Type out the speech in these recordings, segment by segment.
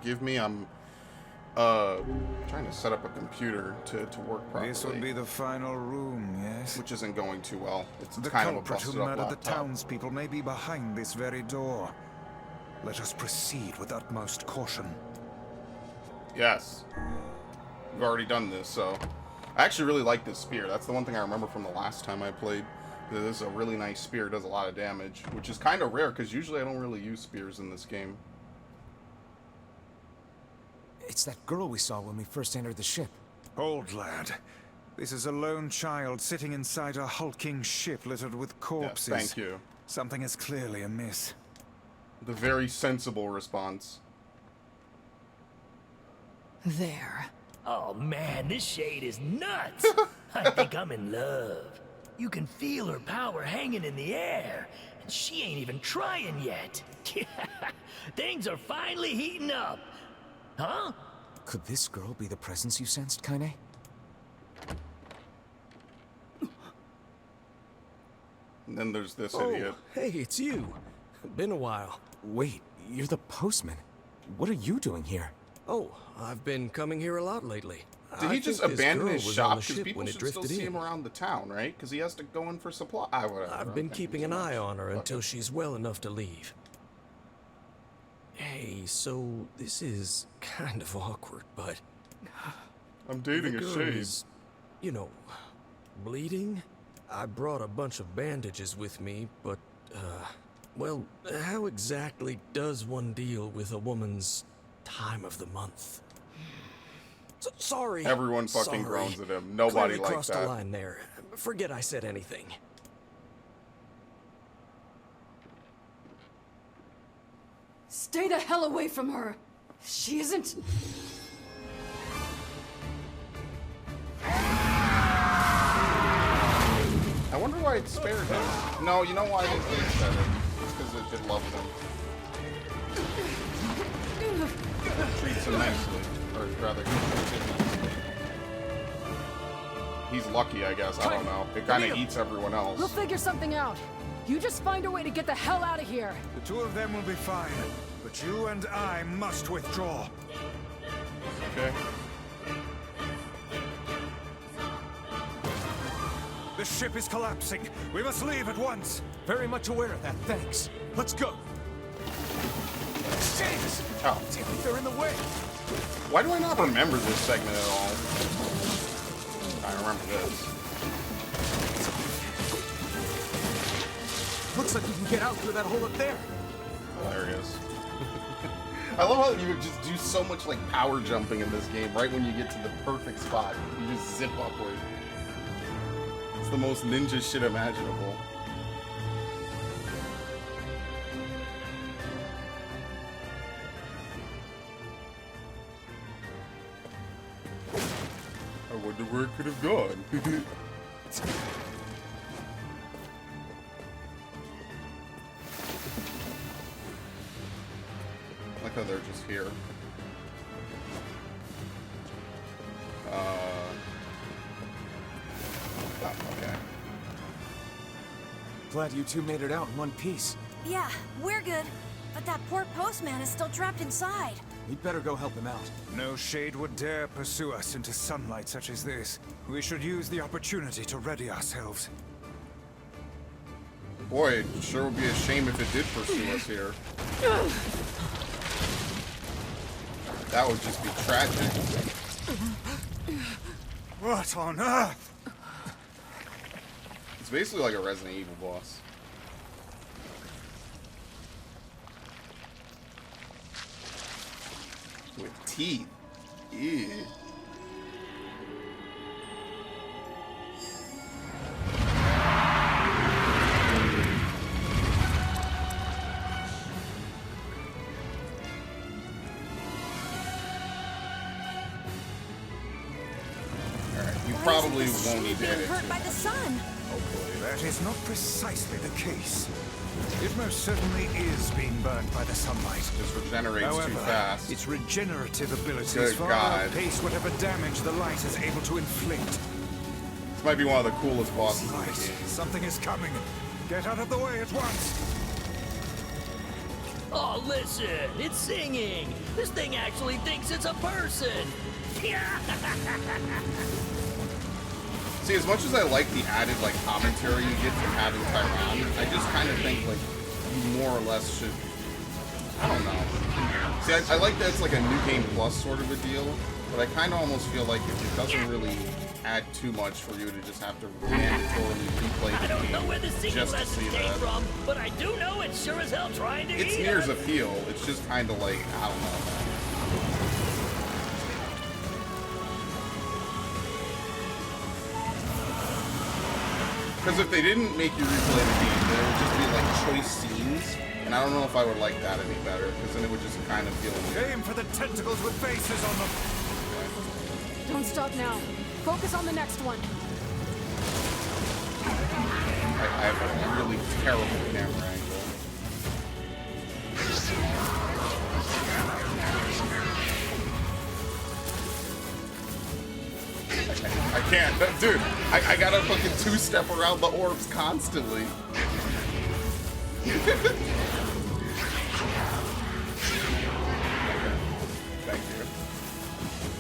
forgive me. I'm trying to set up a computer to work properly. This will be the final room, yes? Which isn't going too well. It's The kind of a culprit busted who up murdered the laptop. townspeople may be behind this very door. Let us proceed with utmost caution. Yes. We've already done this, so... I actually really like this spear. That's the one thing I remember from the last time I played. This is a really nice spear. It does a lot of damage, which is kind of rare, because usually I don't really use spears in this game. It's that girl we saw when we first entered the ship. Old lad, this is a lone child sitting inside a hulking ship littered with corpses. Yes, thank you. Something is clearly amiss. The very sensible response. There. Oh man, this shade is nuts! I think I'm in love. You can feel her power hanging in the air, and she ain't even trying yet. Things are finally heating up. Huh? Could this girl be the presence you sensed, Kaine? And then there's this Oh, idiot. hey, it's you. Been a while. Wait, you're the postman. What are you doing here? Oh, I've been coming here a lot lately. Did he just think this abandon girl his was shop? on the Because ship people when it should still drifted see him in. around the town, right? Because he has to go in for supply. Whatever. I've been Okay, keeping an eye on her until she's well enough to leave. Hey, so this is kind of awkward, but I'm dating the a girl shade. is, you know, bleeding. I brought a bunch of bandages with me, but, well, how exactly does one deal with a woman's time of the month? Sorry. Everyone fucking Sorry. groans at him. Nobody Clearly likes crossed that. a line there. Forget I said anything. Stay the hell away from her. She isn't... I wonder why it spared him. No, you know why it did spare him? It's because it loves him. Treats him nicely. Or rather, he treats him nicely. He's lucky, I guess. I don't know. It kind of eats everyone else. We'll figure something out. You just find a way to get the hell out of here. The two of them will be fine, but you and I must withdraw. Okay. The ship is collapsing. We must leave at once. Very much aware of that, thanks. Let's go. James! Oh. Damn it, they're in the way. Why do I not remember this segment at all? I remember this. Looks like we can get out through that hole up there. Hilarious. I love how you just do so much like power jumping in this game. Right when you get to the perfect spot, you just zip upward. It's the most ninja shit imaginable. I wonder where it could have gone. I like how they're just here. Oh, okay. Glad you two made it out in one piece. Yeah, we're good. But that poor postman is still trapped inside. We'd better go help him out. No shade would dare pursue us into sunlight such as this. We should use the opportunity to ready ourselves. Boy, it sure would be a shame if it did pursue us here. That would just be tragic. What on earth? It's basically like a Resident Evil boss. With teeth. Ew. Alright, we probably won't need to hit being it hurt too by much. the sun. Hopefully. That is not precisely the case. It most certainly is being burned by the sunlight. Just regenerates However, too fast. its regenerative abilities Good far God. outpace whatever damage the light is able to inflict. This might be one of the coolest bosses in the Light, game. something is coming. Get out of the way at once. Oh, listen, it's singing. This thing actually thinks it's a person. See, as much as I like the added like commentary you get from having Tyron, I just kind of think like you more or less should. I don't know. See, I like that it's like a new game plus sort of a deal, but I kind of almost feel like it doesn't really add too much for you to just have to mandatorily replay the I don't know where the game singing just to lesson see came that. from, but I do know it's sure as hell trying to It's eat Nier's us. appeal. It's just kind of like, I don't know, man. Because if they didn't make you replay the game, there would just be like choice scenes, and I don't know if I would like that any better, because then it would just kind of feel weird. Aim for the tentacles with bases on them. Don't stop now. Focus on the next one. I have a really terrible camera angle. I can't, dude. I gotta fucking two-step around the orbs constantly. Thank you.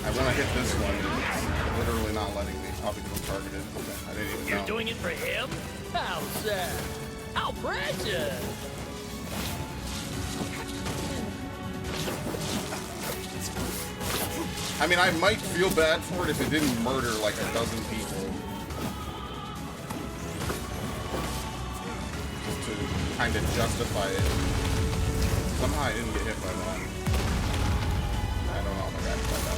I want to hit this one. It's literally not letting me. I'll become targeted. Okay, I didn't even know. You're doing it for him? How sad. How precious. I mean, I might feel bad for it if it didn't murder like a dozen people. Just to kind of justify it. Somehow I didn't get hit by that. I don't know if I got hit by that.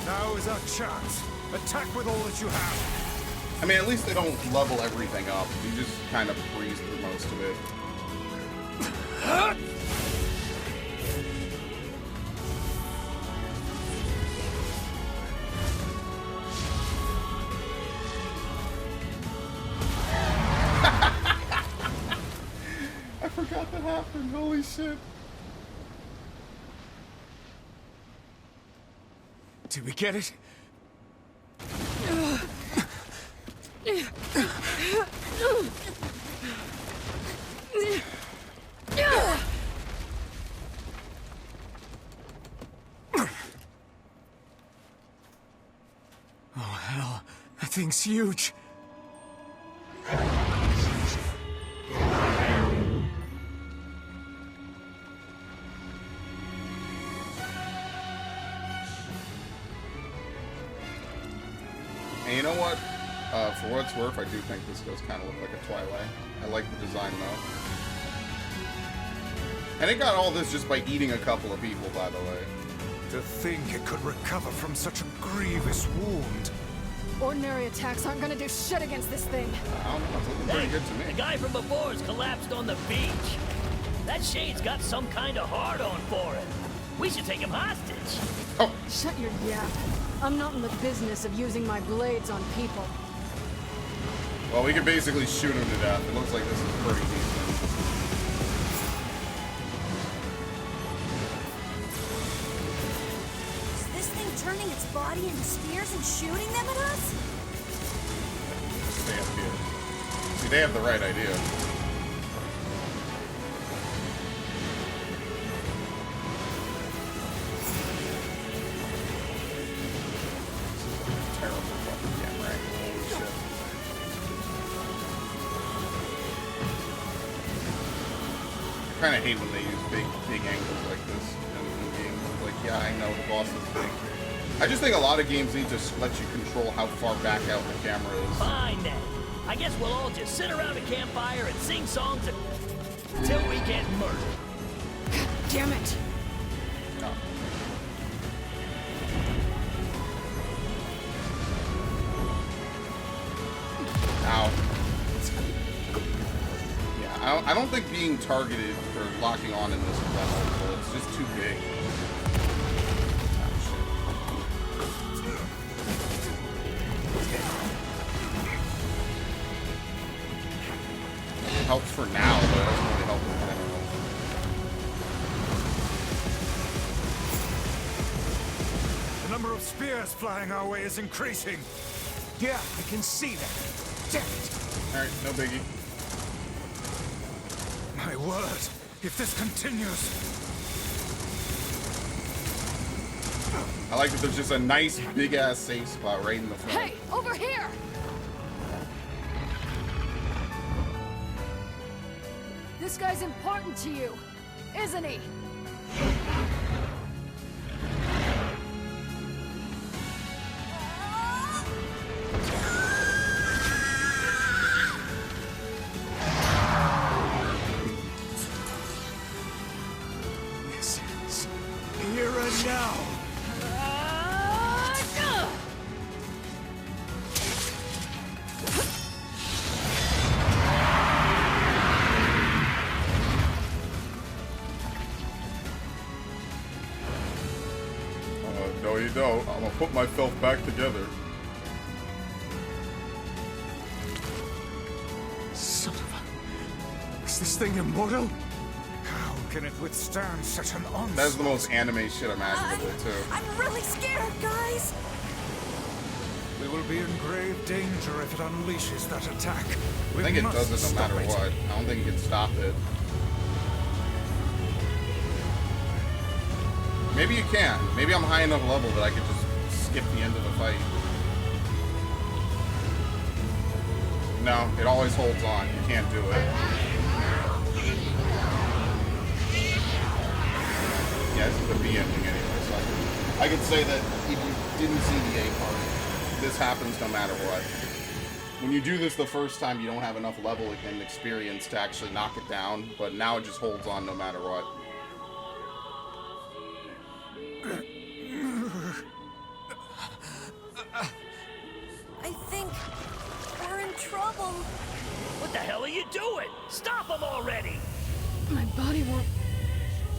Now is our chance. Attack with all that you have. I mean, at least they don't level everything up. You just kind of breeze through most of it. I forgot that happened. Holy shit. Did we get it? Oh, hell. That thing's huge. And you know what? For what it's worth, I do think this does kind of look like a Twilight. I like the design, though. And it got all this just by eating a couple of people, by the way. To think it could recover from such a grievous wound. Ordinary attacks aren't gonna do shit against this thing. I don't know, it's looking pretty good to The me. guy from before has collapsed on the beach. That shade's got some kind of hard-on for him. We should take him hostage. Oh, Shut your yap. I'm not in the business of using my blades on people. well, we can basically shoot him to death. It looks like this is pretty decent. Is this thing turning its body into spears and shooting them at us? Stay up here. See, they have the right idea. Terrible fucking camera angle. Holy shit. I kind of hate when they use big angles like this in games. Like, yeah, I know the boss is big. I just think a lot of games need to let you control how far back out the camera is. Fine then. I guess we'll all just sit around a campfire and sing songs until we get murdered. Damn it. No. Ow. Yeah, I don't think being targeted or locking on in this is that helpful. It's just too big. It helps for now, but it doesn't really out, but I don't know. The number of spears flying our way is increasing. Yeah, I can see that. Damn it. Alright, no biggie. My word, if this continues... I like that there's just a nice big-ass safe spot right in the front. Hey, over here! This guy's important to you, isn't he? This is here and now. No, you don't. I'm gonna put myself back together. Son of a... Is this thing immortal? How can it withstand such an onslaught? That's the most anime shit imaginable, too. I'm really scared, guys. We will be in grave danger if it unleashes that attack. I think it does it no matter what. I don't think you can stop it. Maybe you can. Maybe I'm high enough level that I could just skip the end of the fight. No, it always holds on. You can't do it. Yeah, this is the B ending anyway, so I could say that if you didn't see the A part, this happens no matter what. When you do this the first time, you don't have enough level and experience to actually knock it down, but now it just holds on no matter what. I think we're in trouble. What the hell are you doing? Stop him already! My body won't...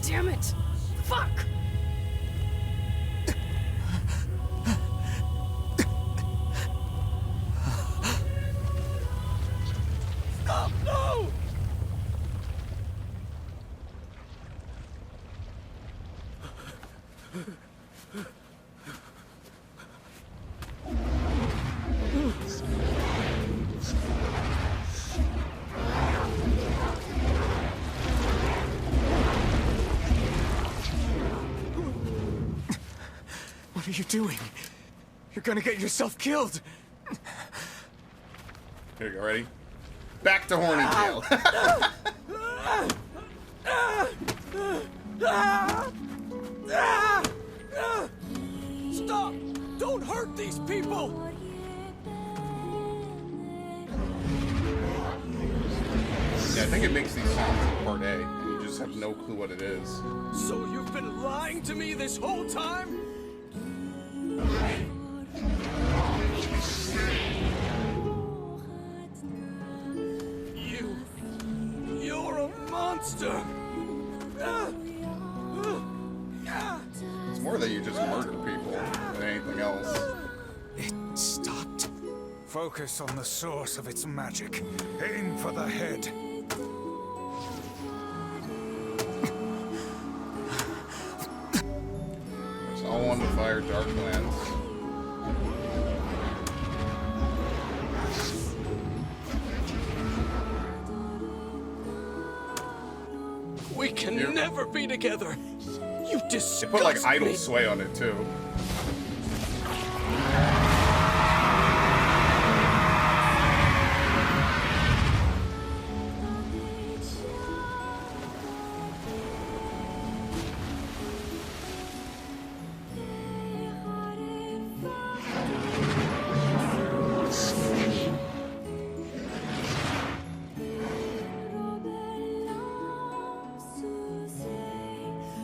Damn it! Fuck! Stop! No! What are you doing? You're gonna get yourself killed. Here you go, ready? Back to Horny Tail. Stop! Don't hurt these people! Yeah, I think it makes these sounds in Part A, and you just have no clue what it is. So you've been lying to me this whole time? You're a monster! It's more that you just murder people than anything else. It stopped. Focus on the source of its magic. Aim for the head. It's all on the fire Darklands. We can never be together! You disgust They put like idle me. sway on it too.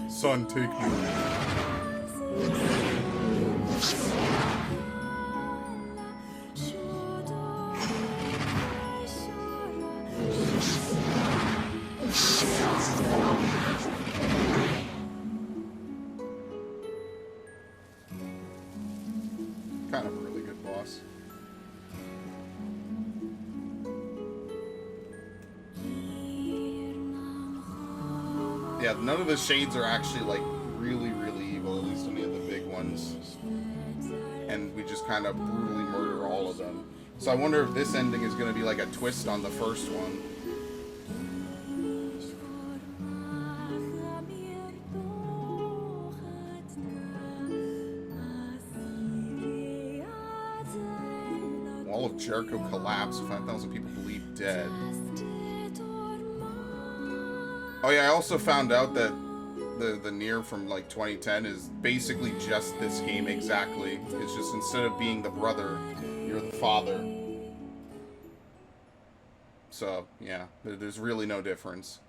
Son, take me. Kind of a really good boss. Yeah, none of the shades are actually, like, really, really evil, at least any of the big ones. And we just kind of brutally murder all of them. So I wonder if this ending is going to be like a twist on the first one. Wall of Jericho collapsed. 5,000 people believed dead. Oh yeah, I also found out that the Nier from like 2010 is basically just this game exactly. It's just instead of being the brother, you're the father. So yeah, there's really no difference.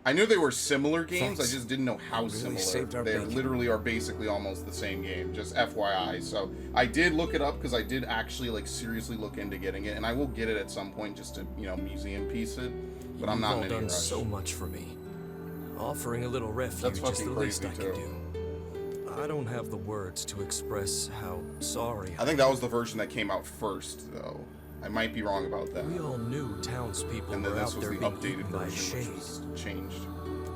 I knew they were similar games. Thanks. I just didn't know how Really saved similar. our They bacon. literally are basically almost the same game. Just FYI. So I did look it up because I did actually like seriously look into getting it, and I will get it at some point just to museum piece it. But I'm not in You've all any done rush. so much for me. Offering a little refuge That's is fucking the least crazy, I can too. do. I don't have the words to express how sorry I think that was the version that came out first, though. I might be wrong about that. We all knew townspeople And then were this out was there the being updated eaten by version, which shade, was changed.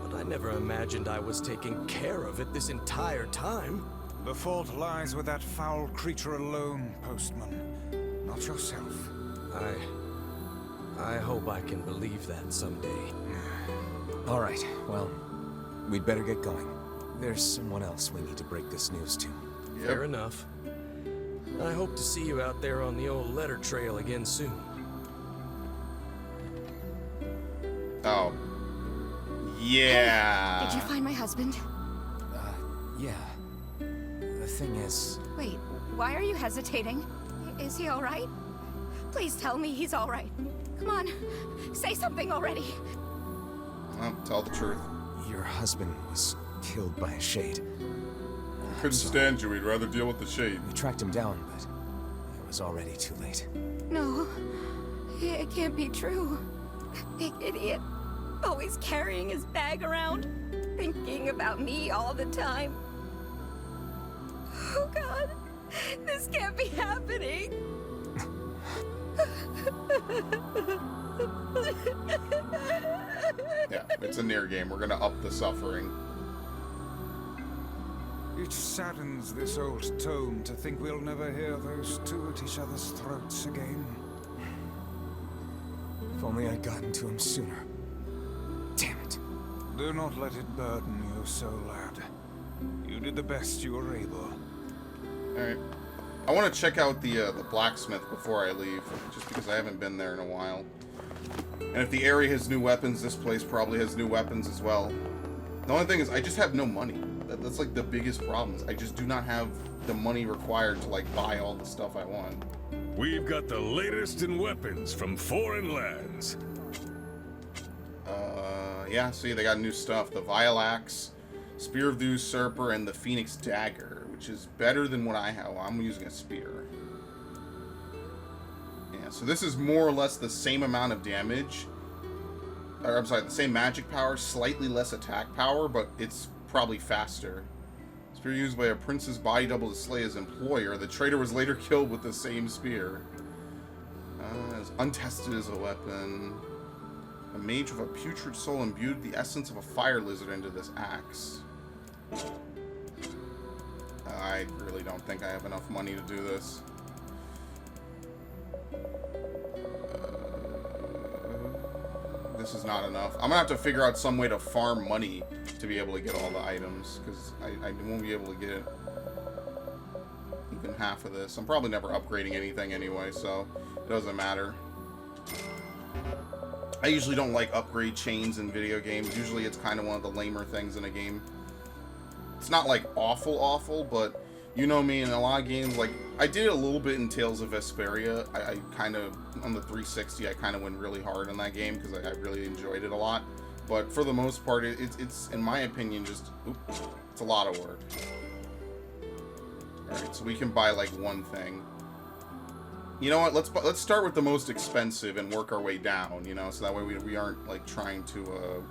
but I never imagined I was taking care of it this entire time. The fault lies with that foul creature alone, Postman. Not yourself. I hope I can believe that someday. All right, well, we'd better get going. There's someone else we need to break this news to. Fair enough. I hope to see you out there on the old letter trail again soon. Oh. Yeah. Did you find my husband? Yeah. The thing is, Wait, why are you hesitating? Is he all right? Please tell me he's all right. Come on, say something already. Well, tell the truth. your husband was killed by a shade. Couldn't stand you. We'd rather deal with the shade. We tracked him down, but it was already too late. No, it can't be true. That big idiot, always carrying his bag around, thinking about me all the time. Oh God, this can't be happening. Yeah, it's a Nier game. We're gonna up the suffering. It saddens this old tome to think we'll never hear those two at each other's throats again. If only I'd gotten to him sooner. Damn it. Do not let it burden your soul, lad. You did the best you were able. Alright. I want to check out the blacksmith before I leave, just because I haven't been there in a while. And if the area has new weapons, this place probably has new weapons as well. The only thing is, I just have no money. That's like the biggest problem, is I just do not have the money required to like buy all the stuff I want. We've got the latest in weapons from foreign lands. Yeah, see, they got new stuff. The Vile Axe, Spear of the Usurper, and the Phoenix Dagger, which is better than what I have. Well, I'm using a spear. Yeah, so this is more or less the same amount of damage. Or, I'm sorry, the same magic power, slightly less attack power, but it's probably faster. Spear used by a prince's body double to slay his employer. The traitor was later killed with the same spear. It's untested as a weapon. A mage with a putrid soul imbued the essence of a fire lizard into this axe. I really don't think I have enough money to do this. This is not enough. I'm gonna have to figure out some way to farm money to be able to get all the items, because I won't be able to get even half of this. I'm probably never upgrading anything anyway, so it doesn't matter. I usually don't like upgrade chains in video games. Usually it's kind of one of the lamer things in a game. It's not like awful, but you know me, in a lot of games, like, I did a little bit in Tales of Vesperia. I kind of, on the 360, I kind of went really hard on that game because I really enjoyed it a lot. But for the most part, it's in my opinion, just, oops, it's a lot of work. Alright, so we can buy, like, one thing. You know what, let's start with the most expensive and work our way down, you know, so that way we aren't, like, trying to,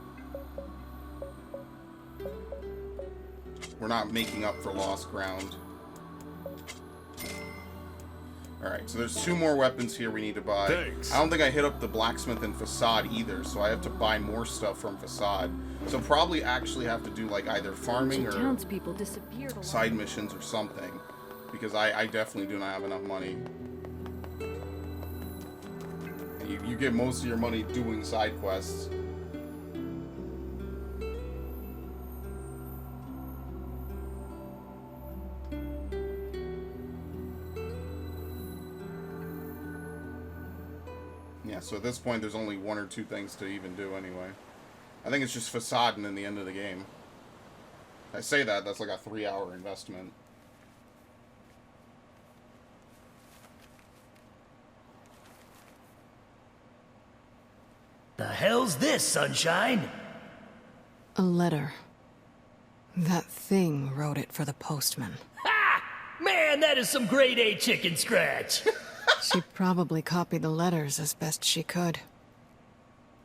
we're not making up for lost ground. Alright, so there's 2 more weapons here we need to buy. Thanks. I don't think I hit up the blacksmith and facade either, so I have to buy more stuff from facade. So probably actually have to do like either farming or townspeople disappeared. side missions or something, because I definitely do not have enough money. You get most of your money doing side quests. Yeah, so at this point there's only 1 or 2 things to even do anyway. I think it's just facade and then the end of the game. I say that's like a 3-hour investment. The hell's this, Sunshine? A letter. That thing wrote it for the postman. Ha! Man, that is some grade A chicken scratch. She probably copied the letters as best she could.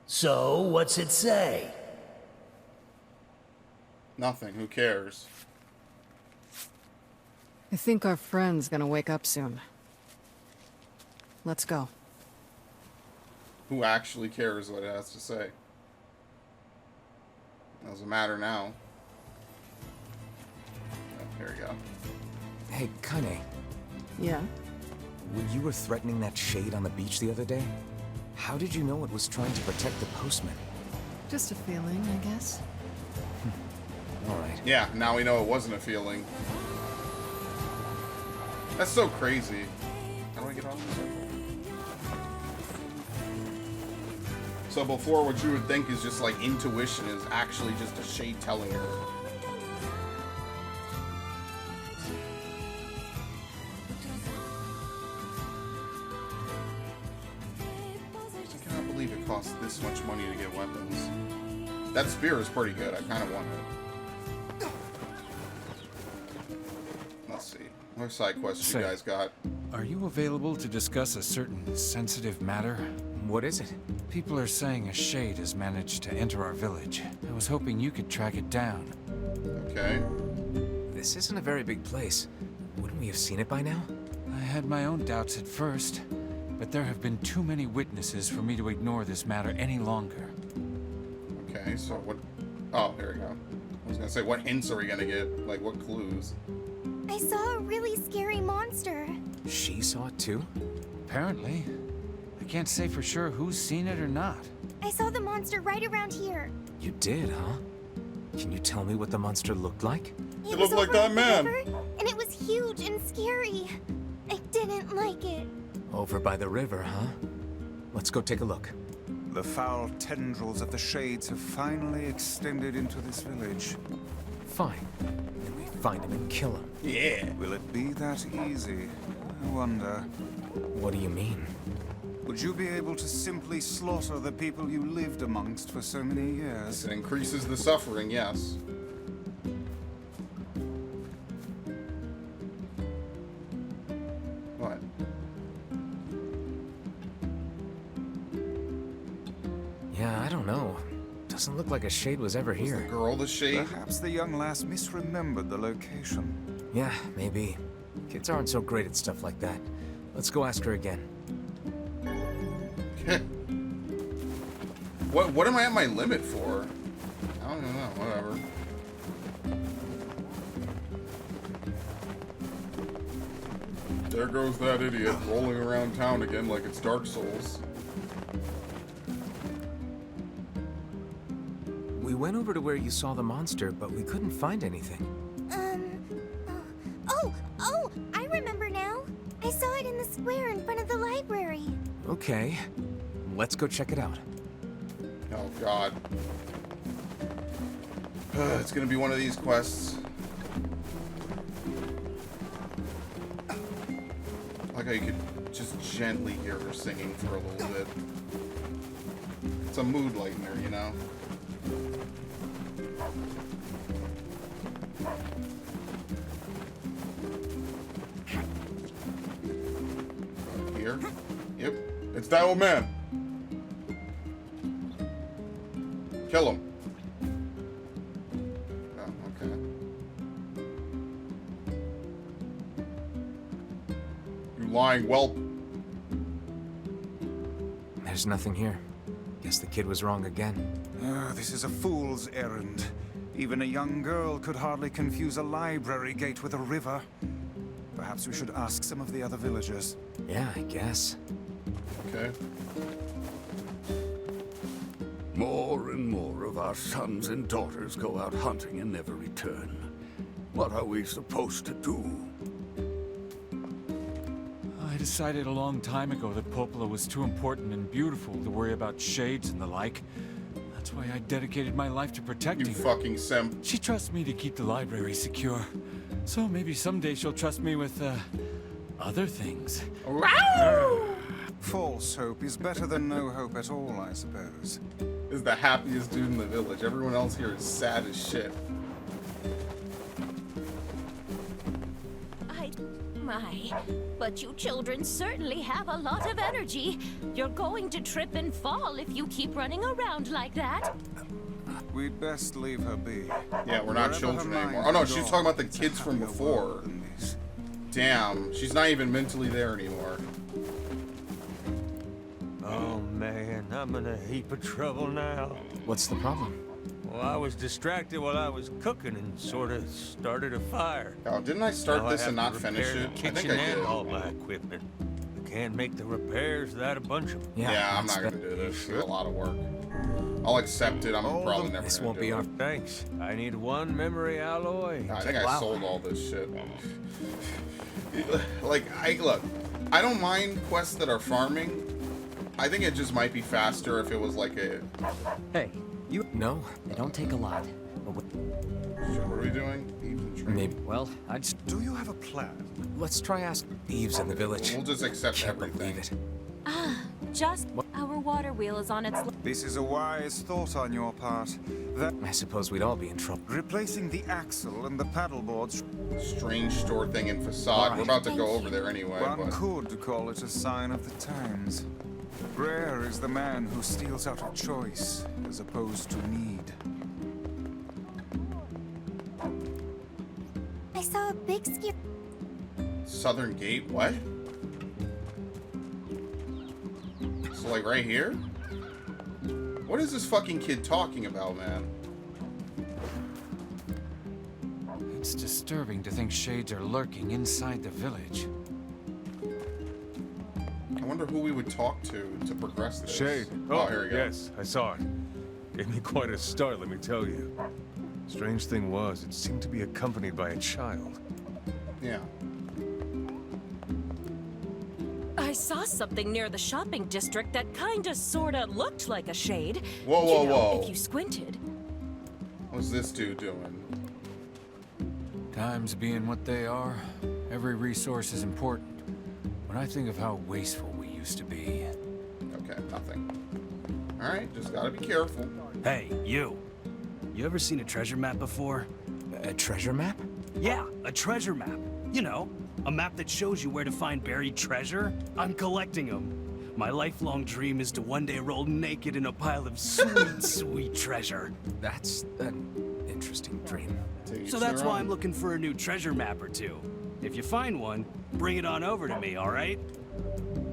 So, what's it say? Nothing. Who cares? I think our friend's gonna wake up soon. Let's go. Who actually cares what it has to say? Doesn't matter now. Oh, here we go. Hey, Kane, Yeah? when you were threatening that shade on the beach the other day, how did you know it was trying to protect the postman? Just a feeling, I guess. Alright. Yeah, now we know it wasn't a feeling. That's so crazy. How do I get off this? So before, what you would think is just like intuition is actually just a shade telling her. I cannot believe it costs this much money to get weapons. That spear is pretty good. I kind of want it. Let's see. What side quests you guys got? Are you available to discuss a certain sensitive matter? What is it? People are saying a shade has managed to enter our village. I was hoping you could track it down. Okay. This isn't a very big place. Wouldn't we have seen it by now? I had my own doubts at first, but there have been too many witnesses for me to ignore this matter any longer. Okay, so what... Oh, there we go. I was gonna say, what hints are we gonna get? Like, what clues? I saw a really scary monster. She saw it too? Apparently. I can't say for sure who's seen it or not. I saw the monster right around here. You did, huh? Can you tell me what the monster looked like? It was looked like over that at the man. river, and it was huge and scary. I didn't like it. Over by the river, huh? Let's go take a look. The foul tendrils of the shades have finally extended into this village. Fine. Then we find him and kill him. Yeah. Will it be that easy? I wonder. What do you mean? Would you be able to simply slaughter the people you lived amongst for so many years? It increases the suffering, yes. What? Yeah, I don't know. Doesn't look like a shade was ever Was the here. girl the shade? Perhaps the young lass misremembered the location. Yeah, maybe. Kids aren't so great at stuff like that. Let's go ask her again. What am I at my limit for? I don't know, whatever. There goes that idiot rolling around town again like it's Dark Souls. We went over to where you saw the monster, but we couldn't find anything. Oh, I remember now. I saw it in the square in front of the library. Okay. Let's go check it out. Oh god. It's gonna be one of these quests. Like how you could just gently hear her singing for a little bit. It's a mood lightener, you know? Here? Yep. It's that old man. Kill him. Oh, okay. You lying whelp. There's nothing here. Guess the kid was wrong again. This is a fool's errand. Even a young girl could hardly confuse a library gate with a river. Perhaps we should ask some of the other villagers. Yeah, I guess. Okay. More and more of our sons and daughters go out hunting and never return. What are we supposed to do? I decided a long time ago that Popola was too important and beautiful to worry about shades and the like. That's why I dedicated my life to protecting You her. fucking simp. She trusts me to keep the library secure. So maybe someday she'll trust me with, other things. False hope is better than no hope at all, I suppose. Is the happiest dude in the village. Everyone else here is sad as shit. My, but you children certainly have a lot of energy. You're going to trip and fall if you keep running around like that. We'd best leave her be. Yeah, we're not Wherever children her mind anymore. Oh no, has she's gone, talking about the it's a kids from happier before. world than this. Damn, she's not even mentally there anymore. Oh man, I'm in a heap of trouble now. What's the problem? Well, I was distracted while I was cooking and sort of started a fire. Oh, didn't I start Now this I have and not to finish repair it? the I think kitchen I and did. all my equipment. I can't make the repairs without a bunch of them. Yeah, I'm that's not gonna fair. do this. It's a lot of work. I'll accept it. I'm probably never This gonna won't do be it. our... Thanks. I need one memory alloy. I think I Wow. sold all this shit. Like, look, I don't mind quests that are farming. I think it just might be faster if it was like a... Hey, you... No, They don't take a lot. But What are we doing? Thieves and trade. maybe. well, I'd... Do you have a plan? Let's try ask thieves in the village. We'll just accept Can't everything. believe it. Just our water wheel is on its... This is a wise thought on your part. That I suppose we'd all be in trouble. replacing the axle and the paddle boards, Strange store thing in facade. We're about to go over there anyway, one but... could call it a sign of the times. Rare is the man who steals out of choice as opposed to need. I saw a big scare. Southern Gate? What? So, like, right here? What is this fucking kid talking about, man? It's disturbing to think shades are lurking inside the village. I wonder who we would talk to progress this. Shade. Oh, here we go. Yes, I saw it. Gave me quite a start, let me tell you. Strange thing was, it seemed to be accompanied by a child. Yeah. I saw something near the shopping district that kinda sorta looked like a shade. Whoa, whoa, you know, whoa. If you squinted. What's this dude doing? Times being what they are, every resource is important. When I think of how wasteful we used to be... Okay, nothing. Alright, just gotta be careful. Hey, you. You ever seen a treasure map before? A treasure map? Yeah, a treasure map. You know, a map that shows you where to find buried treasure. I'm collecting them. My lifelong dream is to one day roll naked in a pile of sweet, sweet treasure. That's an interesting dream. So that's why I'm looking for a new treasure map or two. If you find one, bring it on over to me, all right?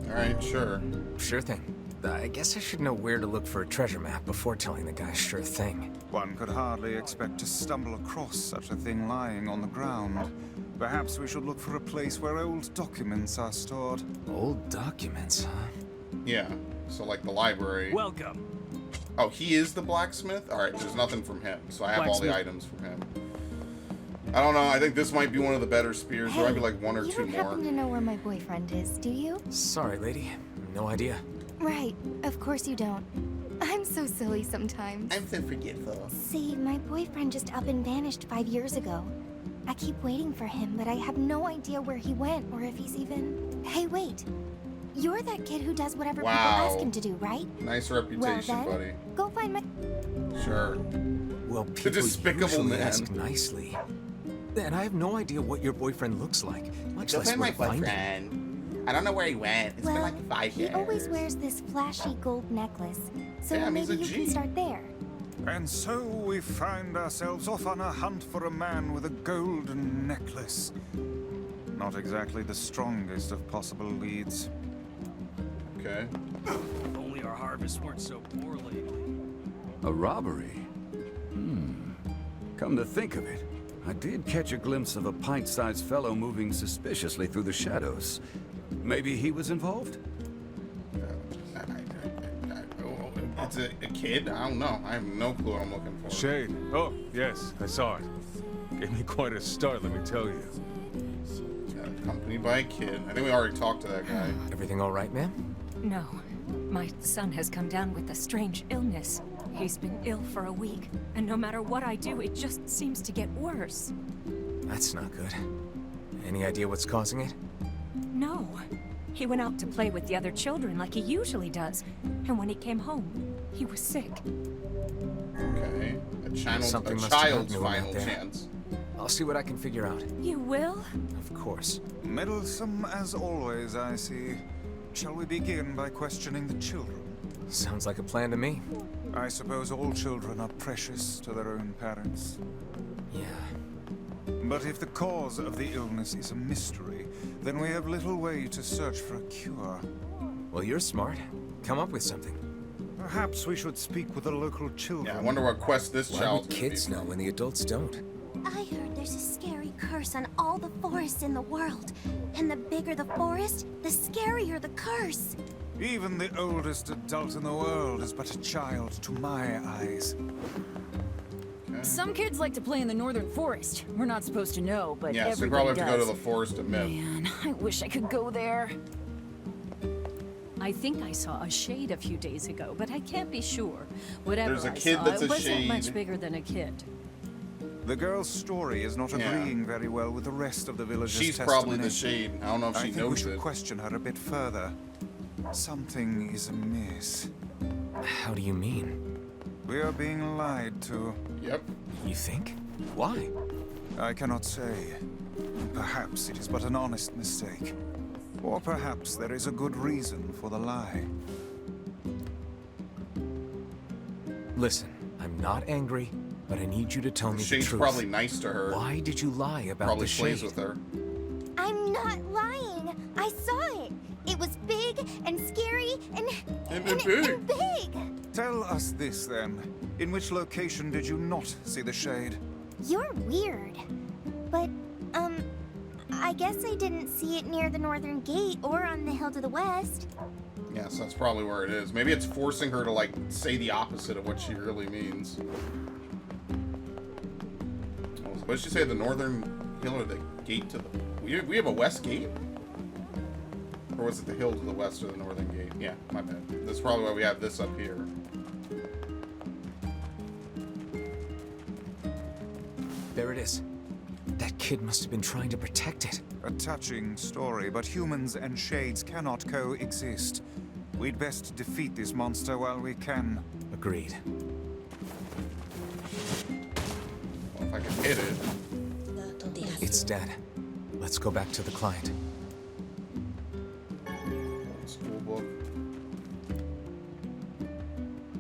Alright, sure. Sure thing. I guess I should know where to look for a treasure map before telling the guy sure thing. One could hardly expect to stumble across such a thing lying on the ground. Perhaps we should look for a place where old documents are stored. Old documents, huh? Yeah, so like the library. Welcome. Oh, he is the blacksmith? Alright, there's nothing from him, so I have all the Blacksmith. items from him. I don't know, I think this might be one of the better spears. There might be like one or you two don't more. happen to know where my boyfriend is, do you? Sorry, lady. No idea. Right, of course you don't. I'm so silly sometimes. I'm so forgetful. See, my boyfriend just up and vanished 5 years ago. I keep waiting for him, but I have no idea where he went or if he's even... Hey, wait. You're that kid who does whatever people ask him to do, right? Nice Well reputation, then, buddy. go find my... Sure. Well, The people despicable usually man. ask nicely. And I have no idea what your boyfriend looks like, much Go less find where my to find him. boyfriend. I don't know where he went. It's been Well, like 5 he years. always wears this flashy gold necklace, so Damn, he's maybe a you G. can start there. And so we find ourselves off on a hunt for a man with a golden necklace. Not exactly the strongest of possible leads. Okay. If only our harvests weren't so poor lately. A robbery? Come to think of it, I did catch a glimpse of a pint-sized fellow moving suspiciously through the shadows. Maybe he was involved? It's a kid? I don't know. I have no clue what I'm looking for. Shade. Oh, yes, I saw it. Gave me quite a start, let me tell you. Accompanied by a kid. I think we already talked to that guy. Everything all right, ma'am? No. My son has come down with a strange illness. He's been ill for a week, and no matter what I do, it just seems to get worse. That's not good. Any idea what's causing it? No. He went out to play with the other children like he usually does, and when he came home, he was sick. Okay. A child's happened final there. chance. I'll see what I can figure out. You will? Of course. Meddlesome as always, I see. Shall we begin by questioning the children? Sounds like a plan to me. I suppose all children are precious to their own parents. Yeah. But if the cause of the illness is a mystery, then we have little way to search for a cure. Well, you're smart. Come up with something. Perhaps we should speak with the local children. Yeah, I wonder what quest this Why child's would kids know when the adults don't? I heard there's a scary curse on all the forests in the world. And the bigger the forest, the scarier the curse. Even the oldest adult in the world is but a child to my eyes. Some kids like to play in the northern forest. We're not supposed to know, but yeah, so we probably have to go to the forest to Myth. Man, I wish I could go there. I think I saw a shade a few days ago, but I can't be sure. Whatever There's a I kid saw, that's it a wasn't shade. much bigger than a kid. The girl's story is not agreeing very well with the rest of the villagers' She's testimony. probably the shade. I don't know if she I think knows we should it. question her a bit further. Something is amiss. How do you mean? We are being lied to. Yep. You think? Why? I cannot say. Perhaps it is but an honest mistake. Or perhaps there is a good reason for the lie. Listen, I'm not angry, but I need you to tell me the Shade's truth. probably nice to her. Why did you lie about Probably the plays shade? with her. I'm not lying. I saw it. It was big and scary and big. Tell us this then. In which location did you not see the shade? You're weird. But, I guess I didn't see it near the northern gate or on the hill to the west. Yeah, so that's probably where it is. Maybe it's forcing her to, like, say the opposite of what she really means. What did she say? The northern hill or the gate to the... We have a west gate? Or was it the hill to the west or the northern gate? Yeah, my bad. That's probably why we have this up here. There it is. That kid must have been trying to protect it. A touching story, but humans and shades cannot coexist. We'd best defeat this monster while we can. Agreed. Well, if I can hit it. It's dead. Let's go back to the client. Old school book.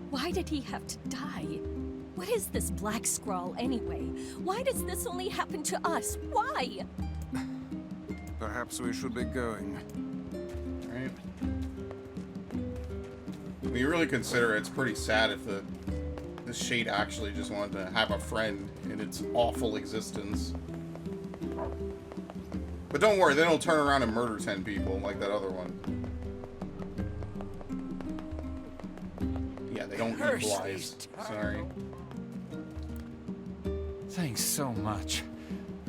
Why did he have to die? What is this black scrawl anyway? Why does this only happen to us? Why? Perhaps we should be going. Right. When you really consider it, it's pretty sad if the shade actually just wanted to have a friend in its awful existence. But don't worry, they don't turn around and murder 10 people like that other one. Yeah, they don't equalize. Sorry. Thanks so much.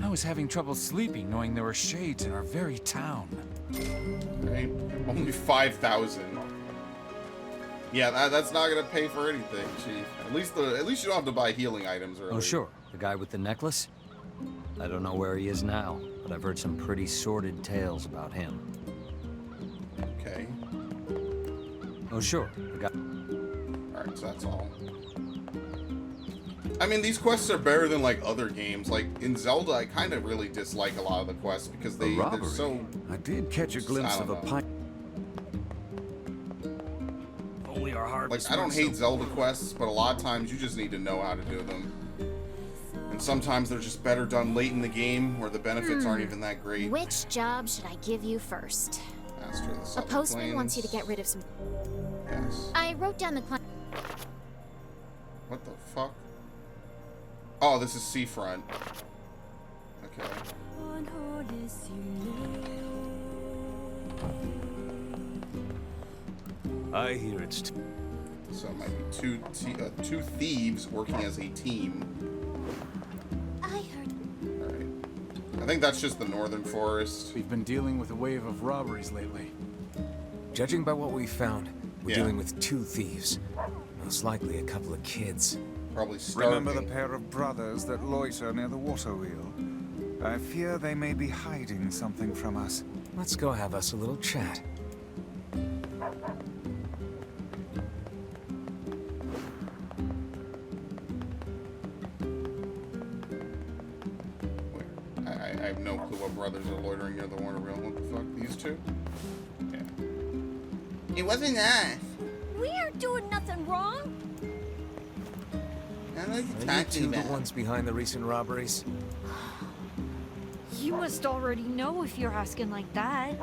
I was having trouble sleeping knowing there were shades in our very town. Right? Only 5,000. Yeah, that's not gonna pay for anything, Chief. At least you don't have to buy healing items early. Oh, sure. The guy with the necklace? I don't know where he is now, but I've heard some pretty sordid tales about him. Okay. Oh, sure. The guy... Alright, so that's all. I mean, these quests are better than, like, other games. Like, in Zelda, I kind of really dislike a lot of the quests because they're so... I did catch a glimpse of a pint. Only our harvest. Like, I don't hate Zelda quests, but a lot of times you just need to know how to do them. And sometimes they're just better done late in the game, where the benefits aren't even that great. Which job should I give you first? Master of the A Southern postman Plains. wants you to get rid of some... Yes. I wrote down the What the fuck? Oh, this is Seafront. Okay. I hear it's... So it might be two thieves working as a team. I heard. Alright. I think that's just the Northern Forest. We've been dealing with a wave of robberies lately. Judging by what we found, we're dealing with 2 thieves. Most likely a couple of kids. Probably starving. Remember the pair of brothers that loiter near the water wheel? I fear they may be hiding something from us. Let's go have us a little chat. I have no clue what brothers are loitering near the water wheel. What the fuck? These two? Yeah. It wasn't us. We aren't doing nothing wrong. Are you two the ones behind the recent robberies? You must already know if you're asking like that.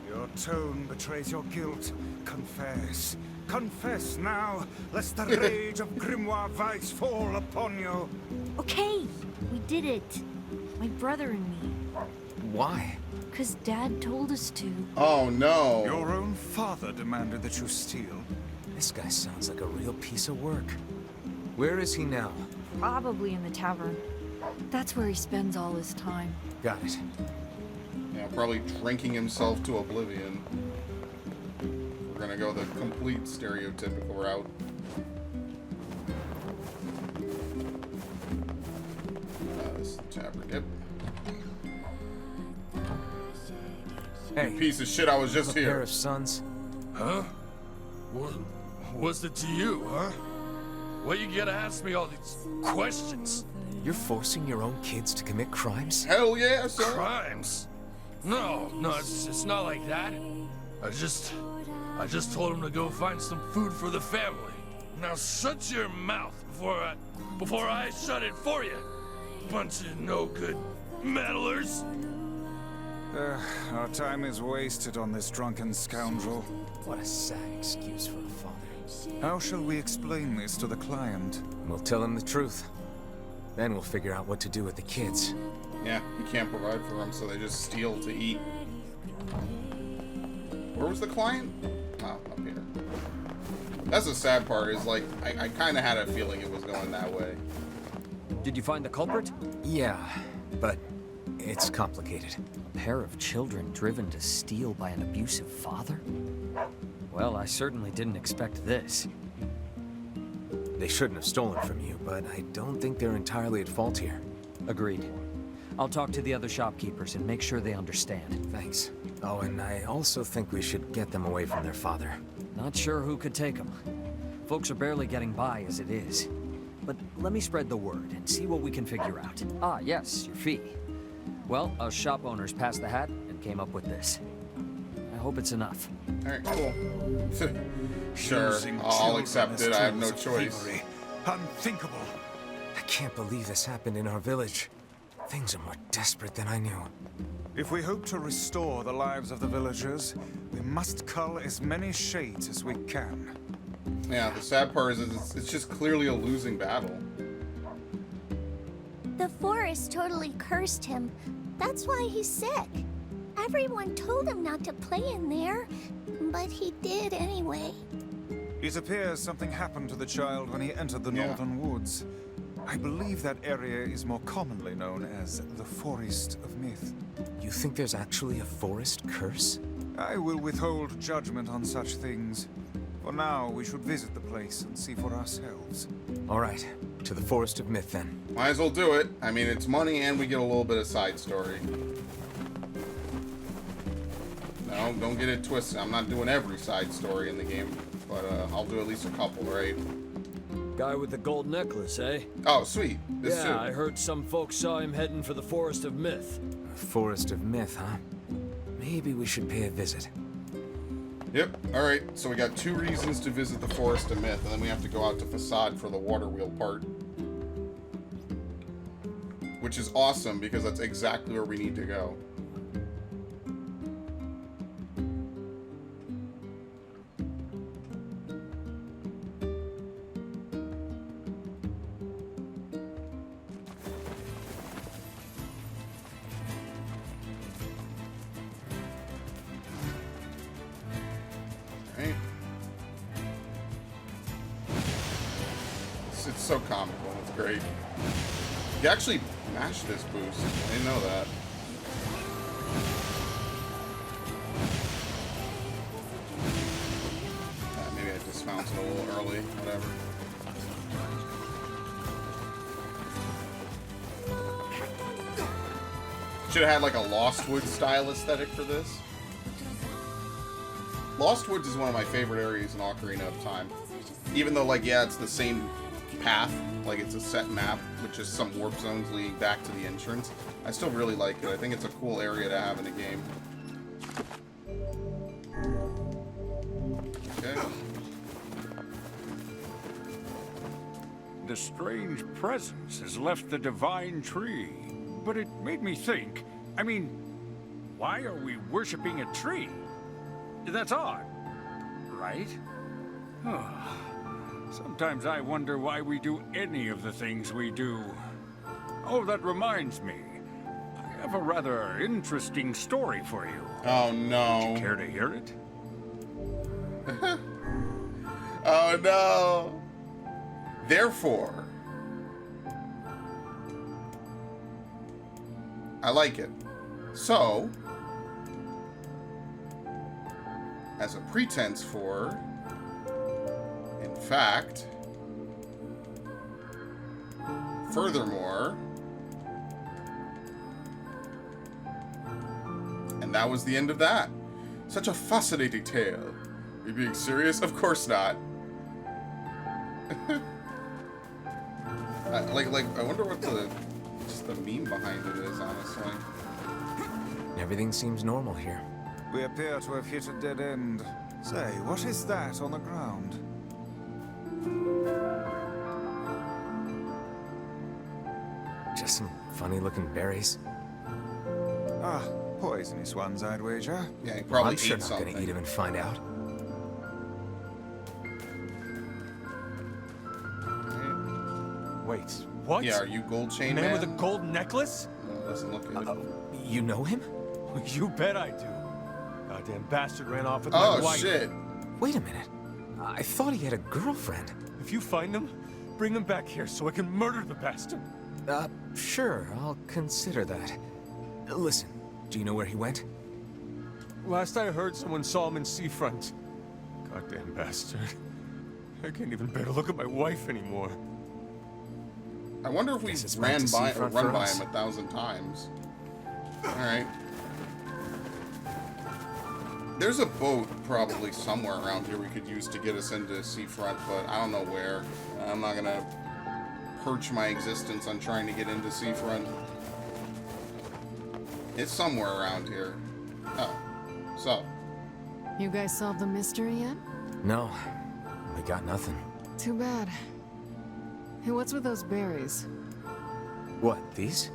Your tone betrays your guilt. Confess. Confess now, lest the rage of Grimoire Vice fall upon you. Okay, we did it. My brother and me. Why? Because Dad told us to. Oh no. Your own father demanded that you steal. This guy sounds like a real piece of work. Where is he now? Probably in the tavern. That's where he spends all his time. Got it. Yeah, probably drinking himself to oblivion. We're gonna go the complete stereotypical route. This is the tavern. Yep. Hey, piece of shit! I was just a here. Pair of sons. Huh? What's it to you, huh? Why you gotta ask me all these questions? You're forcing your own kids to commit crimes? Hell yeah, sir. Crimes? No, it's not like that. I just told him to go find some food for the family. Now shut your mouth before I shut it for you. Bunch of no good meddlers. Our time is wasted on this drunken scoundrel. What a sad excuse for a father. How shall we explain this to the client? We'll tell him the truth. Then we'll figure out what to do with the kids. Yeah, you can't provide for them, so they just steal to eat. Where was the client? Oh, up here. That's the sad part, is like, I kind of had a feeling it was going that way. Did you find the culprit? Yeah, but it's complicated. A pair of children driven to steal by an abusive father? Well, I certainly didn't expect this. They shouldn't have stolen from you, but I don't think they're entirely at fault here. Agreed. I'll talk to the other shopkeepers and make sure they understand. Thanks. Oh, and I also think we should get them away from their father. Not sure who could take them. Folks are barely getting by as it is. But let me spread the word and see what we can figure out. Ah, yes, your fee. Well, us shop owners passed the hat and came up with this. I hope it's enough. Alright, cool. Sure, I'll accept it. I have no choice. Unthinkable. I can't believe this happened in our village. Things are more desperate than I knew. If we hope to restore the lives of the villagers, we must cull as many shades as we can. Yeah, the sad part is it's just clearly a losing battle. The forest totally cursed him. That's why he's sick. Everyone told him not to play in there, but he did anyway. It appears something happened to the child when he entered the northern woods. I believe that area is more commonly known as the Forest of Myth. You think there's actually a forest curse? I will withhold judgment on such things. For now, we should visit the place and see for ourselves. All right, to the Forest of Myth then. Might as well do it. I mean, it's money and we get a little bit of side story. No, don't get it twisted. I'm not doing every side story in the game, but I'll do at least a couple, right? Guy with the gold necklace, eh? Oh, sweet. This too. I heard some folks saw him heading for the Forest of Myth. Forest of Myth, huh? Maybe we should pay a visit. Yep. Alright, so we got 2 reasons to visit the Forest of Myth, and then we have to go out to Facade for the water wheel part. Which is awesome, because that's exactly where we need to go. so comical. It's great. You actually mashed this boost. I didn't know that. Maybe I dismounted a little early. Whatever. Should have had like a Lost Woods style aesthetic for this. Lost Woods is one of my favorite areas in Ocarina of Time. Even though, like, yeah, it's the same path, like it's a set map with just some warp zones leading back to the entrance. I still really like it. I think it's a cool area to have in a game. Okay. The strange presence has left the divine tree. But it made me think, I mean, why are we worshipping a tree? That's odd, right? Sometimes I wonder why we do any of the things we do. Oh, that reminds me. I have a rather interesting story for you. Oh, no. Would you care to hear it? Oh, no. Therefore, I like it. So, as a pretense for, in fact, furthermore, and that was the end of that. Such a fascinating tale. Are you being serious? Of course not. I wonder what the meme behind it is, honestly. Everything seems normal here. We appear to have hit a dead end. Say, what is that on the ground? Just some funny-looking berries. Ah, poisonous ones, I'd wager. Yeah, he probably I'm sure ate not something. gonna eat him and find out. Wait, what? Yeah, are you Gold Chain Man Man? with a gold necklace? No, doesn't look good. You know him? You bet I do. Goddamn bastard ran off with my Oh, wife. shit. Wait a minute. I thought he had a girlfriend. If you find him, bring him back here so I can murder the bastard. Sure, I'll consider that. Listen, do you know where he went? Last I heard, someone saw him in Seafront. Goddamn bastard. I can't even bear to look at my wife anymore. I wonder if we run by him 1,000 times. Alright. There's a boat probably somewhere around here we could use to get us into Seafront, but I don't know where. I'm not gonna perch my existence on trying to get into Seafront. It's somewhere around here. Oh. So. You guys solved the mystery yet? No, we got nothing. Too bad. Hey, what's with those berries? What, these?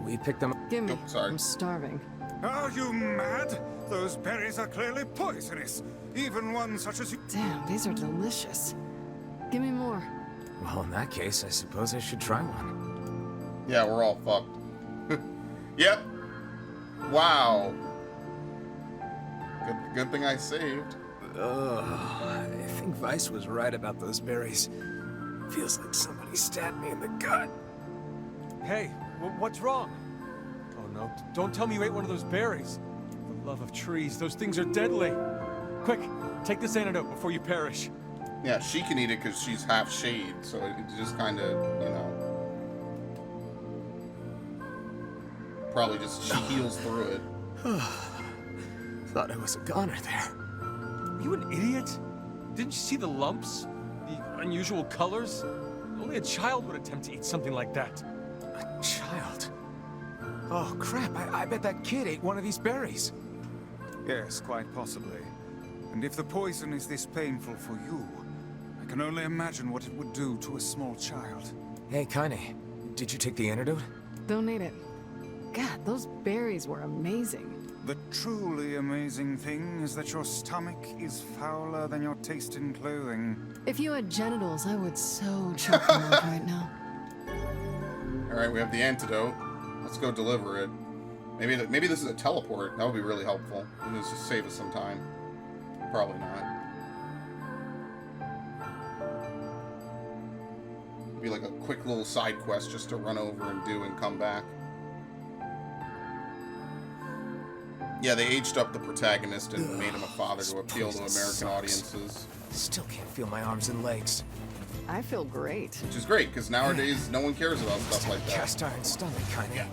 We picked them up. Give me. Oh, sorry. I'm starving. Are you mad? Those berries are clearly poisonous. Even one such as you... Damn, these are delicious. Give me more. Well, in that case, I suppose I should try one. Yeah, we're all fucked. Yep. Wow. Good thing I saved. I think Vice was right about those berries. Feels like somebody stabbed me in the gut. Hey, what's wrong? Oh no, don't tell me you ate one of those berries. For the love of trees, those things are deadly. Quick, take this antidote before you perish. Yeah, she can eat it because she's half shade, so it just kind of, you know. Probably just, she heals through it. Thought I was a goner there. Are you an idiot? Didn't you see the lumps? The unusual colors? Only a child would attempt to eat something like that. A child? Oh, crap. I bet that kid ate one of these berries. Yes, quite possibly. And if the poison is this painful for you, I can only imagine what it would do to a small child. Hey, Kaine, did you take the antidote? Don't need it. God, those berries were amazing. The truly amazing thing is that your stomach is fouler than your taste in clothing. If you had genitals, I would so choke them out right now. Alright, we have the antidote. Let's go deliver it. Maybe this is a teleport. That would be really helpful. It'll just save us some time. Probably not. It'd be like a quick little side quest just to run over and do and come back. Yeah, they aged up the protagonist and made him a father to appeal to American audiences. Still can't feel my arms and legs. I feel great. Which is great, because nowadays no one cares about stuff like that. Cast iron stomach, kinda. Yeah,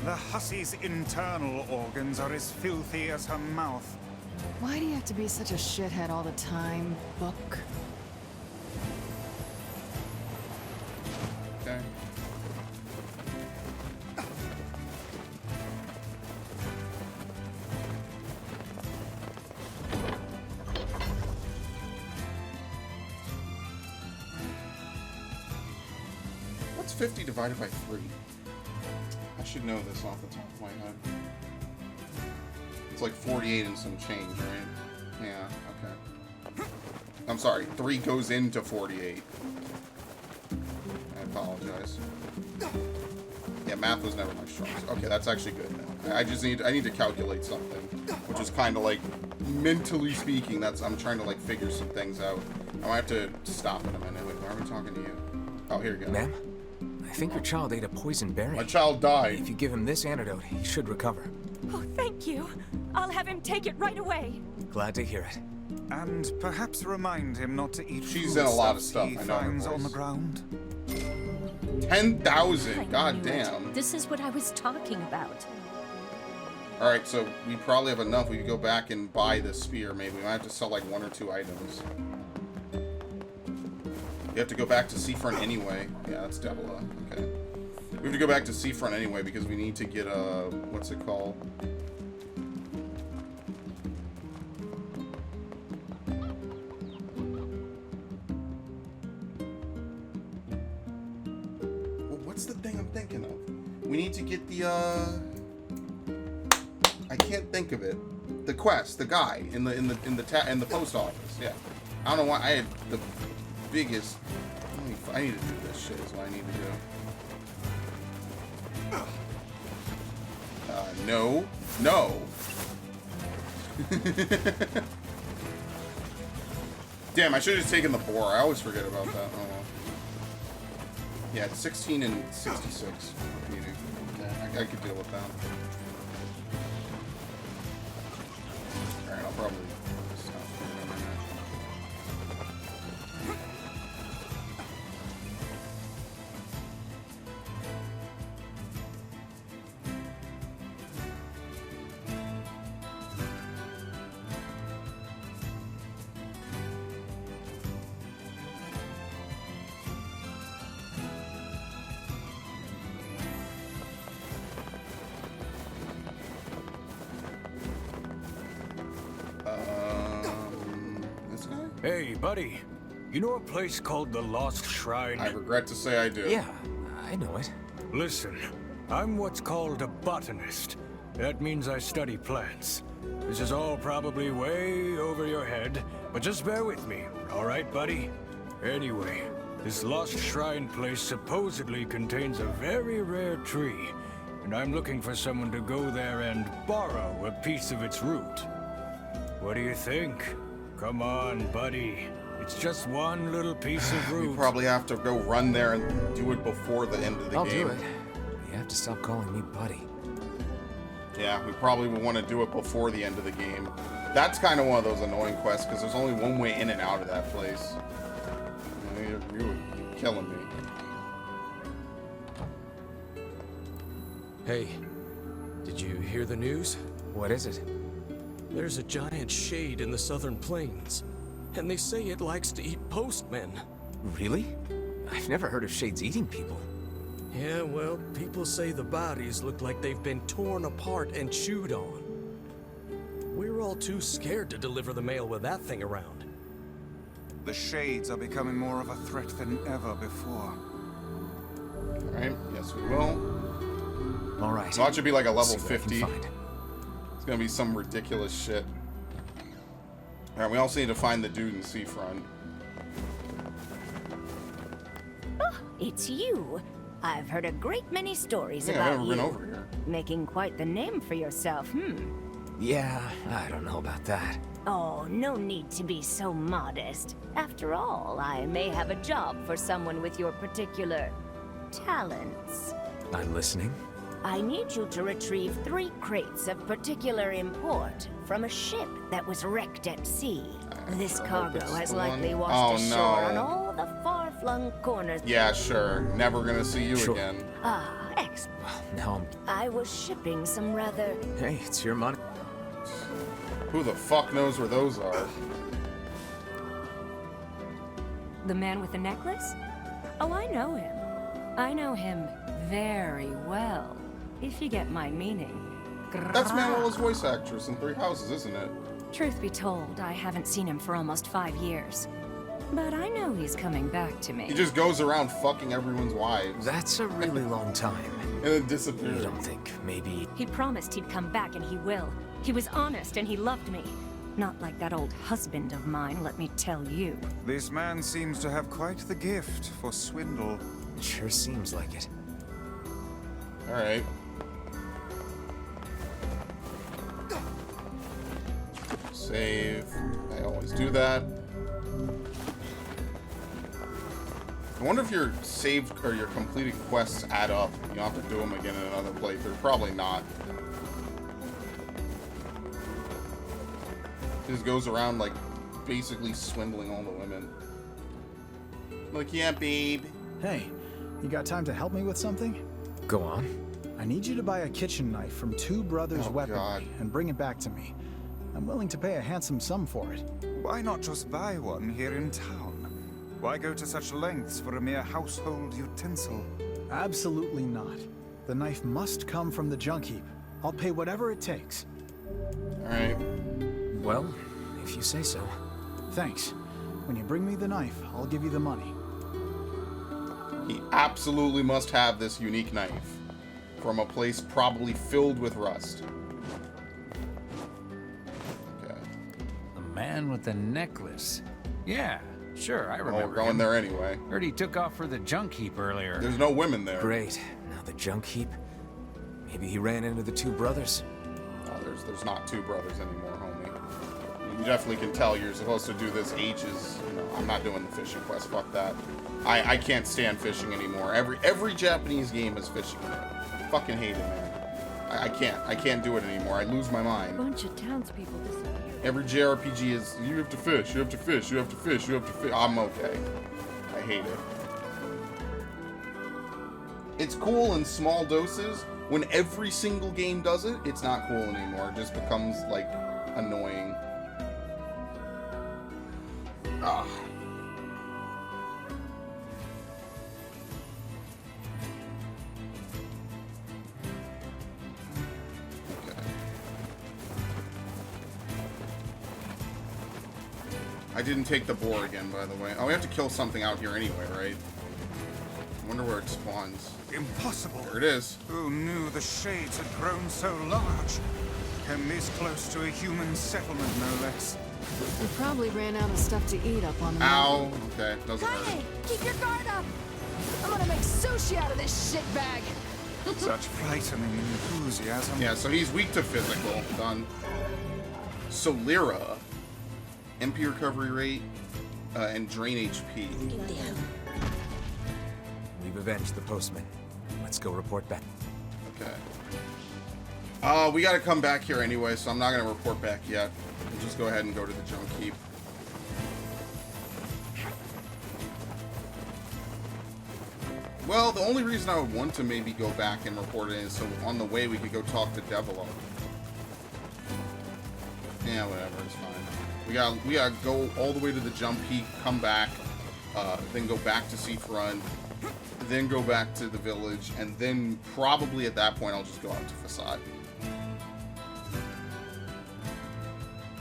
The hussy's internal organs are as filthy as her mouth. Why do you have to be such a shithead all the time, Book? Okay. What's 50 divided by 3? I should know this off the top of my head. It's like 48 and some change, right? Yeah, okay. I'm sorry, 3 goes into 48. I apologize. Yeah, math was never my strongest. Okay, that's actually good now. I need to calculate something, which is kind of like, mentally speaking, I'm trying to like figure some things out. I might have to stop in a minute. Wait, why are we talking to you? Oh, here you go. Ma'am, I think your child ate a poison berry. My child died. If you give him this antidote, he should recover. Oh, thank you. I'll have him take it right away. Glad to hear it. And perhaps remind him not to eat She's food in a lot of stuff stuff, he I know her finds on voice. the ground. 10,000. God damn. This is what I was talking about. All right, so we probably have enough. We could go back and buy this spear. Maybe we might have to sell like 1 or 2 items. You have to go back to Seafront anyway. Yeah, that's Devila. Okay. We have to go back to Seafront anyway because we need to get a what's it called? Well, what's the thing I'm thinking of? We need to get the I can't think of it. The quest, the guy in the post office. Yeah, I don't know why I had the biggest. I need to do this shit. Is what I need to do. No, no. Damn, I should have just taken the boar. I always forget about that. Oh well. Yeah, it's 16 and 66. Yeah, I could deal with that. Alright, I'll probably stop for a minute. Hey, buddy. You know a place called the Lost Shrine? I regret to say I do. Yeah, I know it. Listen, I'm what's called a botanist. That means I study plants. This is all probably way over your head, but just bear with me, all right, buddy? Anyway, this Lost Shrine place supposedly contains a very rare tree, and I'm looking for someone to go there and borrow a piece of its root. What do you think? Come on, buddy. It's just one little piece of root. We probably have to go run there and do it before the end of the I'll game. do it. You have to stop calling me buddy. Yeah, we probably would want to do it before the end of the game. That's kind of one of those annoying quests because there's only one way in and out of that place. You're killing me. Hey, did you hear the news? What is it? There's a giant shade in the southern plains, and they say it likes to eat postmen. Really? I've never heard of shades eating people. Yeah, well, people say the bodies look like they've been torn apart and chewed on. We're all too scared to deliver the mail with that thing around. The shades are becoming more of a threat than ever before. Alright, yes we will. Alright. Watch it be like a level See what I can 50. find. It's gonna be some ridiculous shit. Alright, we also need to find the dude in Seafront. Oh, it's you. I've heard a great many stories I've about never you. been over here. Making quite the name for yourself, Yeah, I don't know about that. Oh, no need to be so modest. After all, I may have a job for someone with your particular talents. I'm listening. I need you to retrieve 3 crates of particular import from a ship that was wrecked at sea. This cargo has likely washed ashore on all the far-flung corners. Yeah, sure. Never gonna see you again. Ah, excellent. Well, now I was shipping some rather... Hey, it's your money. Who the fuck knows where those are? The man with the necklace? Oh, I know him. I know him very well, if you get my meaning. That's Manuel's voice actress in 3 Houses, isn't it? Truth be told, I haven't seen him for almost 5 years. But I know he's coming back to me. He just goes around fucking everyone's wives. That's a really long time. And then disappears. You don't think maybe... He promised he'd come back, and he will. He was honest, and he loved me. Not like that old husband of mine, let me tell you. This man seems to have quite the gift for swindle. Sure seems like it. Alright. Save. I always do that. I wonder if your saved or your completed quests add up. You don't have to do them again in another playthrough. Probably not. He just goes around like basically swindling all the women. Like, yeah, babe. Hey, you got time to help me with something? Go on. I need you to buy a kitchen knife from 2 brothers' weaponry and bring it back to me. I'm willing to pay a handsome sum for it. Why not just buy one here in town? Why go to such lengths for a mere household utensil? Absolutely not. The knife must come from the junk heap. I'll pay whatever it takes. Alright. Well, if you say so. Thanks. When you bring me the knife, I'll give you the money. He absolutely must have this unique knife from a place probably filled with rust. Okay. The man with the necklace. Yeah, sure, I remember. Oh, we're going him. there anyway. Heard he took off for the junk heap earlier. There's no women there. Great. Now the junk heap. Maybe he ran into the 2 brothers. Oh, there's not 2 brothers anymore, homie. You definitely can tell you're supposed to do this H's. You know, I'm not doing the fishing quest. Fuck that. I can't stand fishing anymore. Every Japanese game has fishing in it. Fucking hate it, man. I can't do it anymore. I lose my mind. Bunch of townspeople disappeared. Every JRPG is you have to fish, you have to fish, you have to fish, you have to fish. I'm okay. I hate it. It's cool in small doses. When every single game does it, it's not cool anymore. It just becomes like annoying. Ah. I didn't take the boar again, by the way. Oh, we have to kill something out here anyway, right? I wonder where it spawns. Impossible. There it is. Who knew the shades had grown so large? Came this close to a human settlement, no less. We probably ran out of stuff to eat up on the Ow. mountain. Okay, doesn't hurt. Hey, keep your guard up! I'm gonna make sushi out of this shitbag! Such frightening enthusiasm. Yeah, so he's weak to physical. Done. Solera. MP recovery rate and drain HP. We've avenged the postman. Let's go report back. Okay. We gotta come back here anyway, so I'm not gonna report back yet. We'll just go ahead and go to the junk heap. Well, the only reason I would want to maybe go back and report it is so on the way we could go talk to Devilo. Yeah, whatever, it's fine. We gotta go all the way to the jump heap, come back, then go back to Seafront, then go back to the village, and then probably at that point I'll just go out to Facade.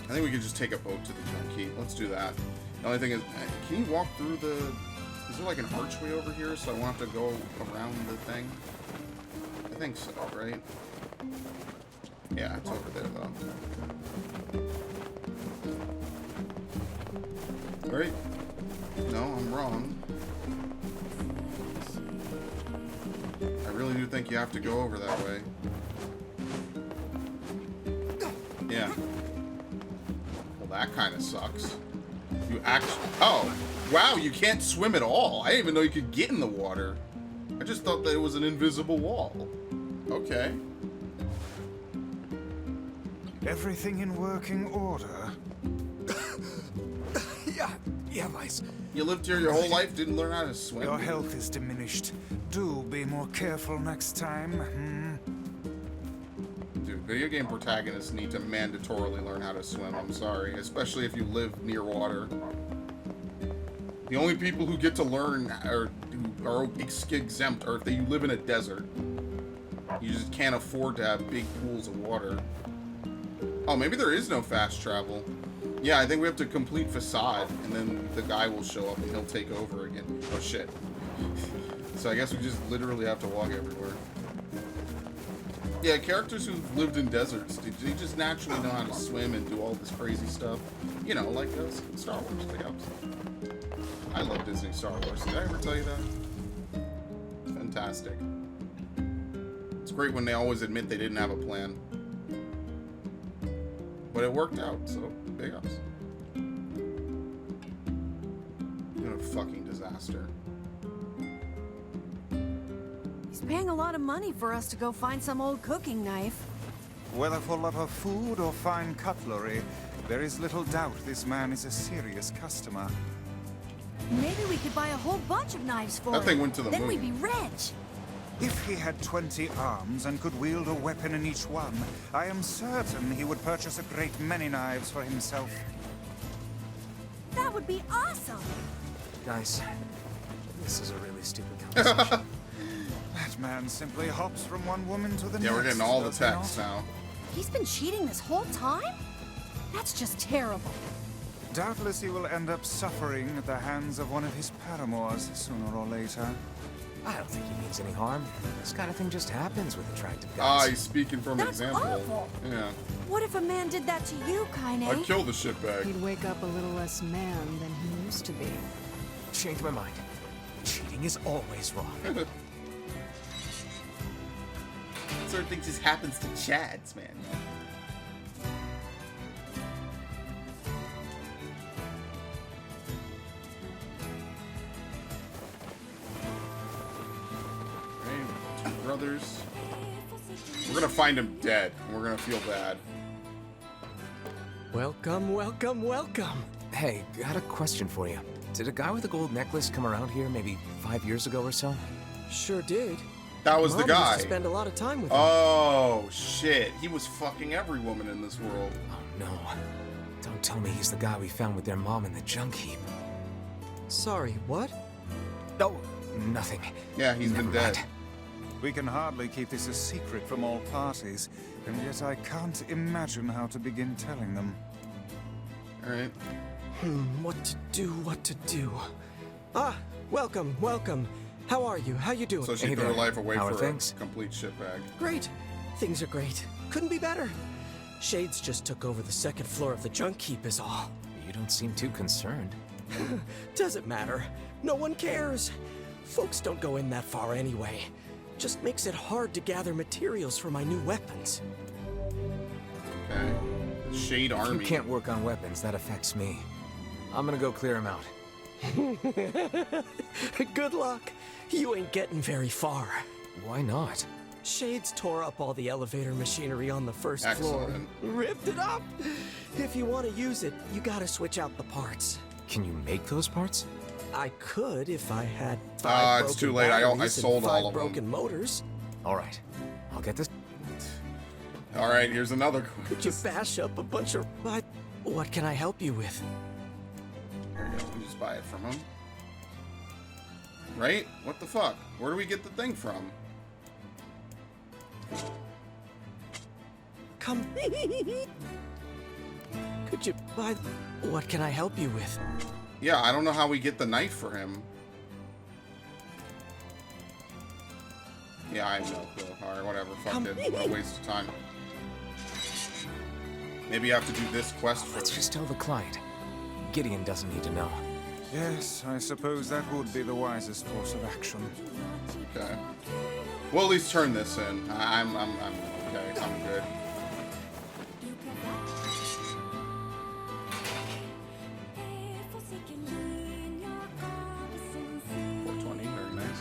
I think we could just take a boat to the junk heap. Let's do that. The only thing is, can you walk through the... Is there like an archway over here so I won't have to go around the thing? I think so, right? Yeah, it's over there though. Right? No, I'm wrong. I really do think you have to go over that way. that kind of sucks. You actually... Oh, wow, you can't swim at all. I didn't even know you could get in the water. I just thought that it was an invisible wall. Okay. Everything in working order? Yeah, Vice. You lived here your whole life, didn't learn how to swim? Your health is diminished. Do be more careful next time. Dude, video game protagonists need to mandatorily learn how to swim. I'm sorry. Especially if you live near water. The only people who get to learn or who are exempt are if you live in a desert. You just can't afford to have big pools of water. Oh, maybe there is no fast travel. Yeah, I think we have to complete Facade, and then the guy will show up and he'll take over again. Oh, shit. So I guess we just literally have to walk everywhere. Yeah, characters who've lived in deserts, they just naturally know how to swim and do all this crazy stuff. You know, like us in Star Wars. I love Disney Star Wars. Did I ever tell you that? Fantastic. It's great when they always admit they didn't have a plan. But it worked out, so big ups. What a fucking disaster. He's paying a lot of money for us to go find some old cooking knife. Whether for love of food or fine cutlery, there is little doubt this man is a serious customer. Maybe we could buy a whole bunch of knives for him. That thing went to the moon. moon. Then we'd be rich. If he had 20 arms and could wield a weapon in each one, I am certain he would purchase a great many knives for himself. That would be awesome. Guys, this is a really stupid conversation. That man simply hops from one woman to the next. Yeah, we're getting all the texts now. He's been cheating this whole time? That's just terrible. Doubtless he will end up suffering at the hands of one of his paramours sooner or later. I don't think he means any harm. This kind of thing just happens with attractive Ah, guys. he's speaking from example. Awful. Yeah. What if a man did that to you, Kaine? I'd kill the shitbag. He'd wake up a little less man than he used to be. Change my mind. Cheating is always wrong. Sort of thing just happens to Chads, man. Two brothers. We're gonna find him dead, and we're gonna feel bad. Welcome, welcome, welcome. Hey, got a question for you. Did a guy with a gold necklace come around here maybe 5 years ago or so? Sure did. That was Mom the guy. Used to spend a lot of time with him. Oh shit! He was fucking every woman in this world. Oh no! Don't tell me he's the guy we found with their mom in the junk heap. Sorry, what? Oh, nothing. Yeah, he's been dead. We can hardly keep this a secret from all parties, and yet I can't imagine how to begin telling them. Alright. What to do? Ah, welcome, welcome. How are you? How you doing? So she threw her life away How are for things? a complete shitbag. Great. Things are great. Couldn't be better. Shades just took over the second floor of the junk heap is all. You don't seem too concerned. Doesn't matter. No one cares. Folks don't go in that far anyway. Just makes it hard to gather materials for my new weapons. Okay. Shade If Army. you can't work on weapons, that affects me. I'm gonna go clear him out. Good luck. You ain't getting very far. Why not? Shades tore up all the elevator machinery on the first floor. Excellent. Ripped it up. If you want to use it, you gotta switch out the parts. Can you make those parts? I could if I had five it's too broken late. I batteries sold and five all of them. broken motors. All right. I'll get this. All right, here's another Could you bash up a bunch of... What can I help you with? There you go. We just buy it from him. Right? What the fuck? Where do we get the thing from? Come. Could you buy... What can I help you with? Yeah, I don't know how we get the knife for him. Yeah, I have no clue. Alright, whatever. Fuck it. What a waste of time. Maybe you have to do this quest first. Let's just tell the client. Gideon doesn't need to know. Yes, I suppose that would be the wisest course of action. Okay. We'll at least turn this in. I'm okay. I'm good. $420, very nice.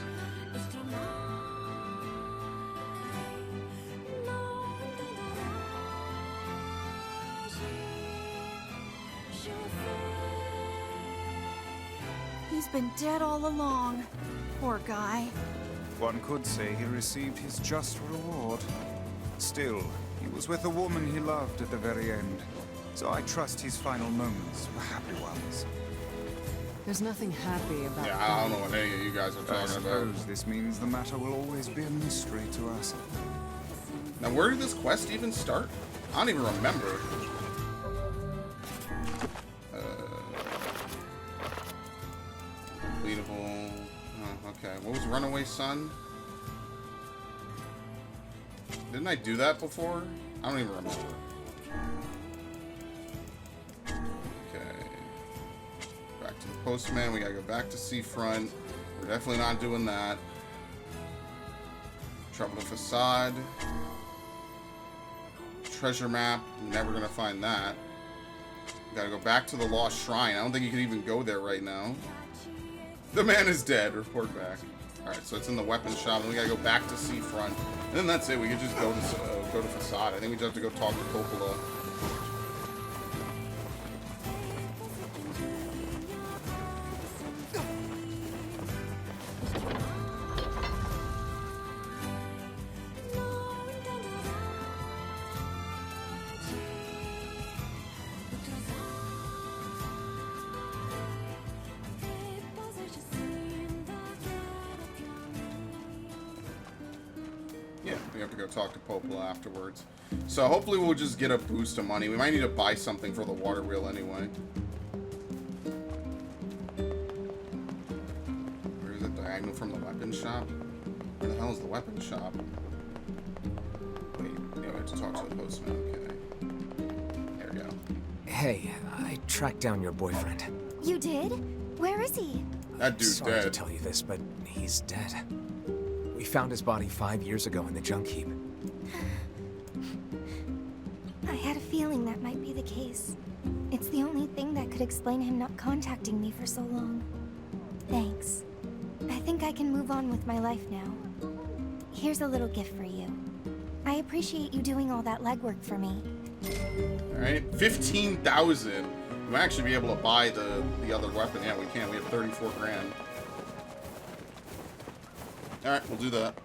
He's been dead all along. Poor guy. One could say he received his just reward. Still, he was with a woman he loved at the very end, so I trust his final moments were happy ones. There's nothing happy about Yeah, I don't know what any of you guys are I talking about. suppose this means the matter will always be a mystery to us. Now, where did this quest even start? I don't even remember. Completable. Oh, okay. What was Runaway Son? Didn't I do that before? I don't even remember. Okay. Back to the postman. We gotta go back to Seafront. We're definitely not doing that. Trouble the Facade. Treasure map. Never gonna find that. Gotta go back to the Lost Shrine. I don't think you can even go there right now. The man is dead. Report back. Alright, so it's in the weapon shop, and we gotta go back to Seafront. And then that's it. We could just go to Facade. I think we just have to go talk to Coppola. We have to go talk to Popola afterwards. So hopefully we'll just get a boost of money. We might need to buy something for the water wheel anyway. Where is it? Diagonal from the weapon shop? Where the hell is the weapon shop? Wait, yeah, we have to talk to the postman. Okay. There we go. Hey, I tracked down your boyfriend. You did? Where is he? That dude's Sorry dead. to tell you this, but he's dead. We found his body 5 years ago in the junk heap. I had a feeling that might be the case. It's the only thing that could explain him not contacting me for so long. Thanks. I think I can move on with my life now. Here's a little gift for you. I appreciate you doing all that legwork for me. Alright, 15,000. We might actually be able to buy the other weapon. Yeah, we can. We have 34 grand. Alright, we'll do that.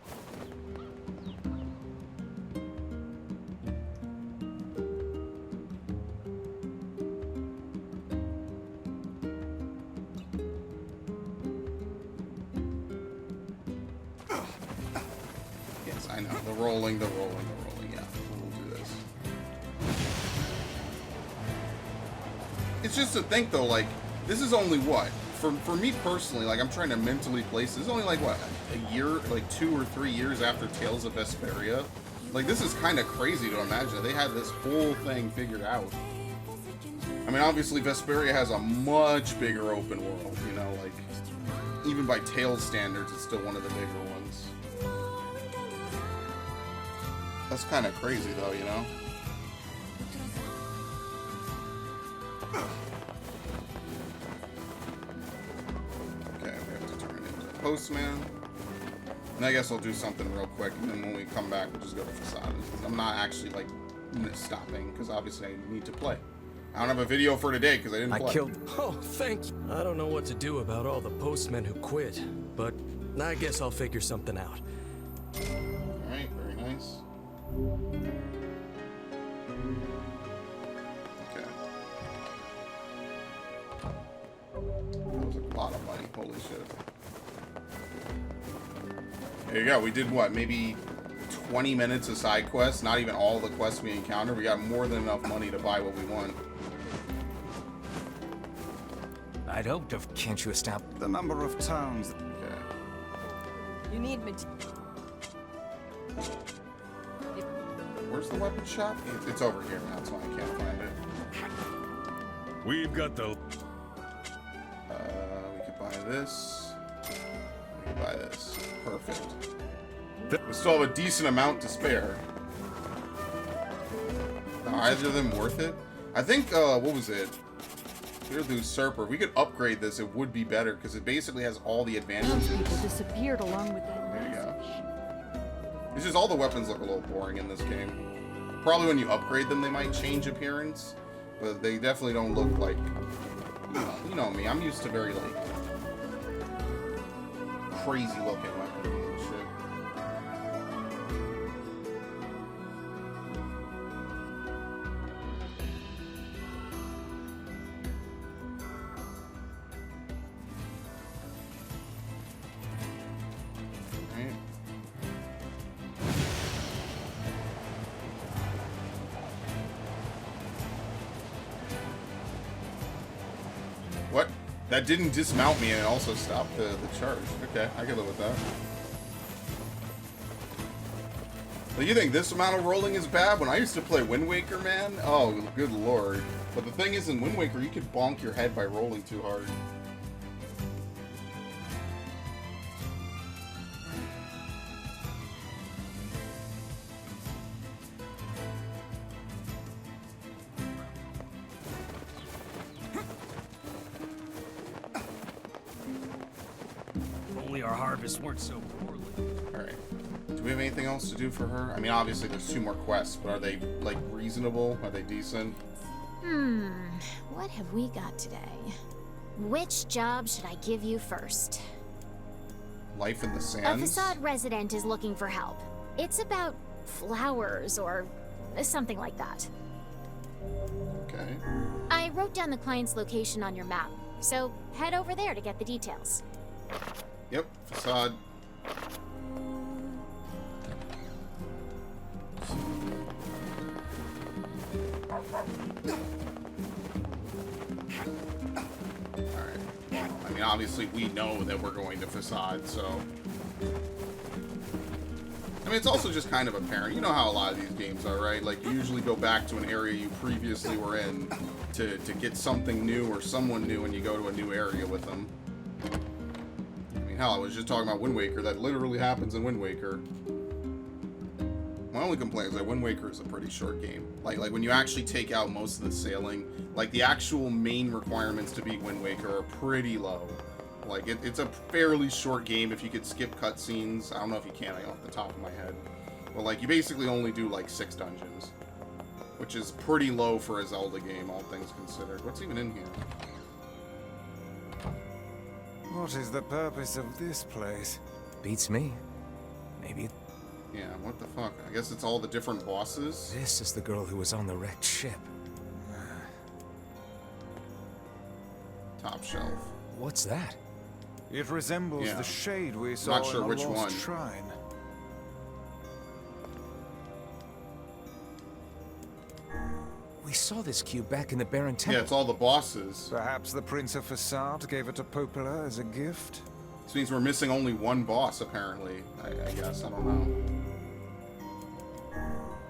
Yes, I know. The rolling. Yeah, we'll do this. It's just to think, though, like, this is only what? For me personally, like, I'm trying to mentally place this is only like what, a year, like 2 or 3 years after Tales of Vesperia. Like, this is kind of crazy to imagine that they had this whole thing figured out. I mean, obviously Vesperia has a much bigger open world, you know, like, even by Tales standards, it's still one of the bigger ones. That's kind of crazy though, you know? Postman. And I guess I'll do something real quick, and then when we come back, we'll just go to Facade. I'm not actually, like, stopping, because obviously I need to play. I don't have a video for today, because I didn't play. Oh, thank you. I don't know what to do about all the postmen who quit, but I guess I'll figure something out. Alright, very nice. Okay. That was a lot of money. Holy shit. There you go. We did what? Maybe 20 minutes of side quests. Not even all the quests we encountered. We got more than enough money to buy what we want. I'd hoped of. Can't you establish the number of towns? Okay. You need me. Where's the weapon shop? It's over here. That's why I can't find it. We've got the. We could buy this. We could buy this. Perfect. We still have a decent amount to spare. Are either of them worth it? I think, what was it? Here's the Usurper. If we could upgrade this, it would be better, because it basically has all the advantages. People disappeared along with that. There you go. It's just all the weapons look a little boring in this game. Probably when you upgrade them, they might change appearance, but they definitely don't look like, you know me. I'm used to very, like, crazy looking weapons and shit. What? That didn't dismount me and also stopped the charge. Okay, I can live with that. So you think this amount of rolling is bad? When I used to play Wind Waker, man? Oh, good lord. But the thing is, in Wind Waker, you could bonk your head by rolling too hard. Our harvests weren't so poorly. Alright. Do we have anything else to do for her? I mean, obviously there's 2 more quests, but are they, like, reasonable? Are they decent? What have we got today? Which job should I give you first? Life in the A Sands? facade resident is looking for help. It's about flowers or something like that. Okay. I wrote down the client's location on your map, so head over there to get the details. Yep, facade. Alright. I mean, obviously we know that we're going to facade, so... I mean, it's also just kind of apparent. You know how a lot of these games are, right? Like, you usually go back to an area you previously were in to get something new or someone new, and you go to a new area with them. Hell, I was just talking about Wind Waker. That literally happens in Wind Waker. My only complaint is that Wind Waker is a pretty short game. Like when you actually take out most of the sailing, like the actual main requirements to beat Wind Waker are pretty low. Like it's a fairly short game if you could skip cutscenes. I don't know if you can off the top of my head. But like you basically only do like 6 dungeons, which is pretty low for a Zelda game, all things considered. What's even in here? What is the purpose of this place? Beats me. Maybe. Yeah, what the fuck? I guess it's all the different bosses. This is the girl who was on the wrecked ship. Top shelf. What's that? It resembles the shade we saw Not sure in which the lost one. shrine. We saw this cube back in the Baron Temple. Yeah, it's all the bosses. Perhaps the Prince of Facade gave it to Popola as a gift? This means we're missing only 1 boss, apparently. I guess. I don't know.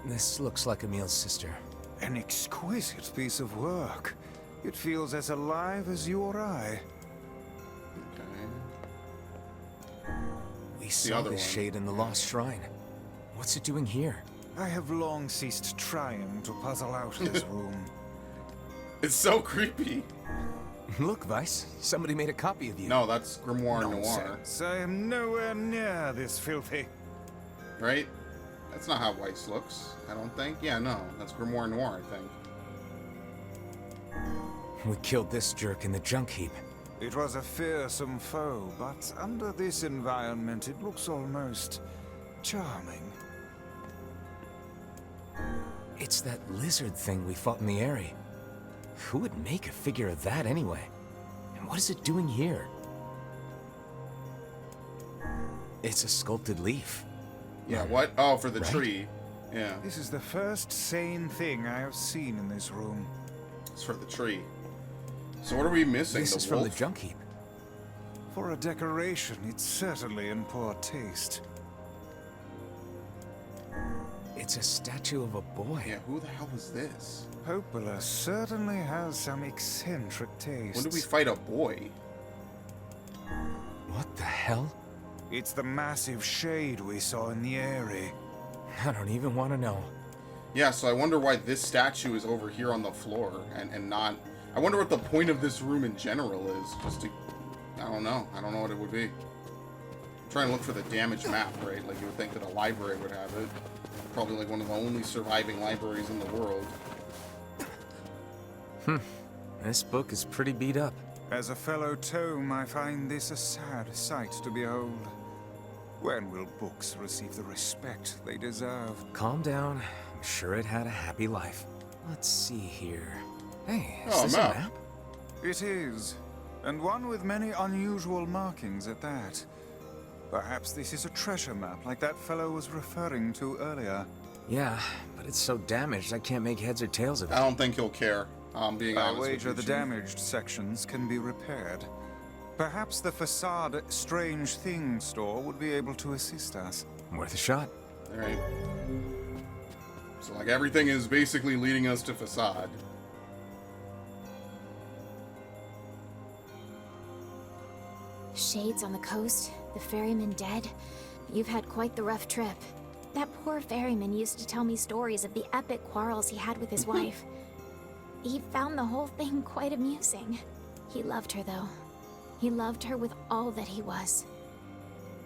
This looks like Emil's sister. An exquisite piece of work. It feels as alive as you or I. Okay. We saw this shade in the Lost Shrine. What's it doing here? I have long ceased trying to puzzle out this room. It's so creepy. Look, Vice. Somebody made a copy of you. No, that's Grimoire Noir. Nonsense. I am nowhere near this filthy. Right? That's not how Weiss looks, I don't think. Yeah, no. That's Grimoire Noir, I think. We killed this jerk in the junk heap. It was a fearsome foe, but under this environment it looks almost charming. It's that lizard thing we fought in the area. Who would make a figure of that anyway? And what is it doing here? It's a sculpted leaf. Yeah, what? Oh, for the Right? tree. Yeah. This is the first sane thing I have seen in this room. It's for the tree. So what are we missing? This the is wolf? from the junk heap. For a decoration, it's certainly in poor taste. It's a statue of a boy. Yeah, who the hell is this? Popola certainly has some eccentric tastes. When did we fight a boy? What the hell? It's the massive shade we saw in the area. I don't even want to know. Yeah, so I wonder why this statue is over here on the floor and not... I wonder what the point of this room in general is. Just to... I don't know. I don't know what it would be. I'm trying to look for the damaged map, right? Like, you would think that a library would have it. Probably like one of the only surviving libraries in the world. This book is pretty beat up. As a fellow tome, I find this a sad sight to behold. When will books receive the respect they deserve? Calm down. I'm sure it had a happy life. Let's see here. Hey, is Oh, this map. a map? It is, and one with many unusual markings at that. Perhaps this is a treasure map like that fellow was referring to earlier. Yeah, but it's so damaged I can't make heads or tails of it. I don't think he'll care. Being I honest with wager you, the Chief. damaged sections can be repaired. Perhaps the facade Strange Thing store would be able to assist us. Worth a shot. Alright. So, like, everything is basically leading us to Facade. Shades on the coast, the ferryman dead. You've had quite the rough trip. That poor ferryman used to tell me stories of the epic quarrels he had with his wife. He found the whole thing quite amusing. He loved her, though. He loved her with all that he was.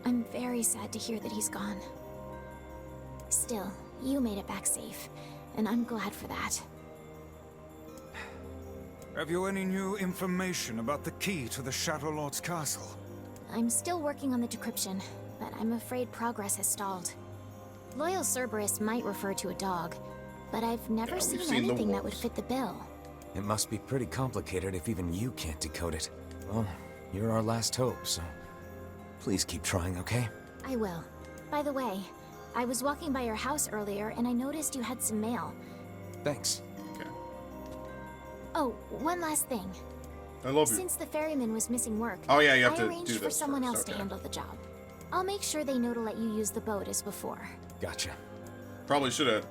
I'm very sad to hear that he's gone. Still, you made it back safe, and I'm glad for that. Have you any new information about the key to the Shadow Lord's castle? I'm still working on the decryption, but I'm afraid progress has stalled. Loyal Cerberus might refer to a dog, but I've never seen anything that would fit the bill. It must be pretty complicated if even you can't decode it. Well, you're our last hope, so please keep trying, okay? I will. By the way, I was walking by your house earlier and I noticed you had some mail. Thanks. Oh, one last thing. I love you. Since the ferryman was missing work, Oh, yeah, you have I to arranged do for this someone first, else to okay. handle the job. I'll make sure they know to let you use the boat as before. Gotcha. Probably should have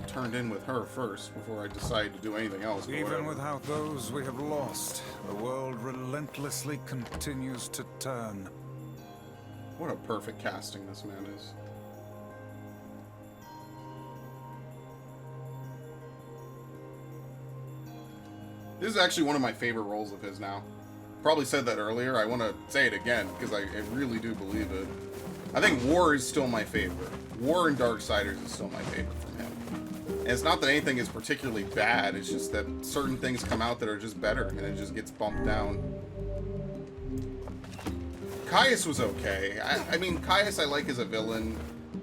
turned in with her first before I decided to do anything else. But Even whatever. without those we have lost, the world relentlessly continues to turn. What a perfect casting this man is. This is actually one of my favorite roles of his now. Probably said that earlier. I want to say it again because I really do believe it. I think War is still my favorite. War and Darksiders is still my favorite from him. And it's not that anything is particularly bad. It's just that certain things come out that are just better and it just gets bumped down. Caius was okay. I mean, Caius I like as a villain.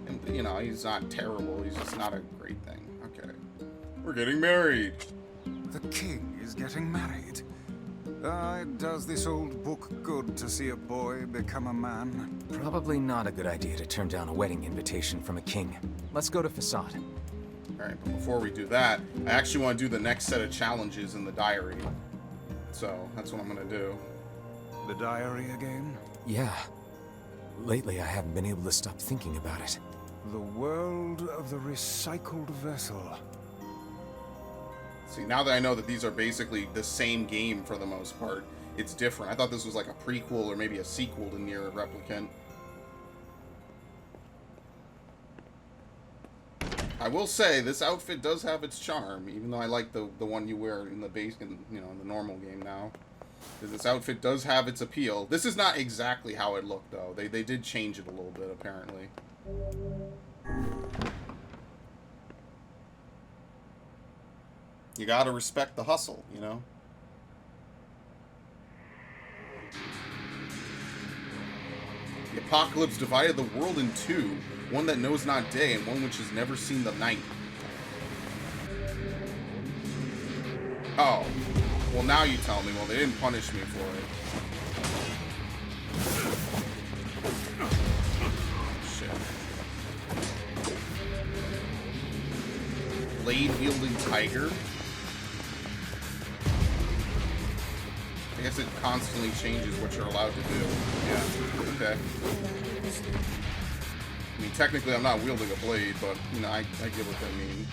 And, you know, he's not terrible. He's just not a great thing. Okay. We're getting married. The king is getting married. Does this old book good to see a boy become a man? Probably not a good idea to turn down a wedding invitation from a king. Let's go to Facade. Alright, but before we do that, I actually want to do the next set of challenges in the diary. So, that's what I'm going to do. The diary again? Yeah. Lately, I haven't been able to stop thinking about it. The world of the recycled vessel. See, now that I know that these are basically the same game for the most part, it's different. I thought this was like a prequel or maybe a sequel to Nier Replicant. I will say, this outfit does have its charm, even though I like the one you wear in the base, in the normal game now. This outfit does have its appeal. This is not exactly how it looked, though. They did change it a little bit, apparently. You gotta respect the hustle, you know? The apocalypse divided the world in two, one that knows not day and one which has never seen the night. Oh. Well, now you tell me. Well, they didn't punish me for it. Shit. Blade-wielding tiger? I guess it constantly changes what you're allowed to do. Yeah, okay. I mean, technically I'm not wielding a blade, but, you know, I get what they mean.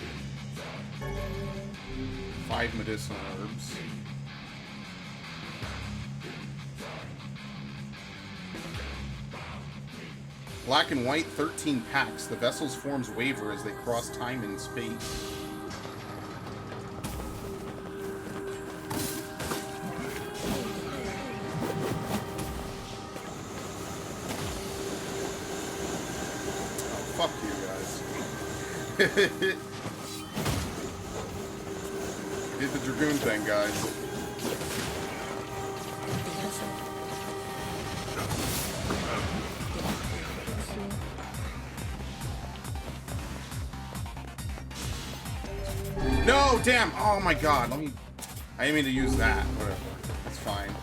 5 medicinal herbs. Black and white, 13 packs. The vessel's forms waver as they cross time and space. Did the Dragoon thing, guys. No, damn! Oh my god, let me... I didn't mean to use that. Whatever. That's fine.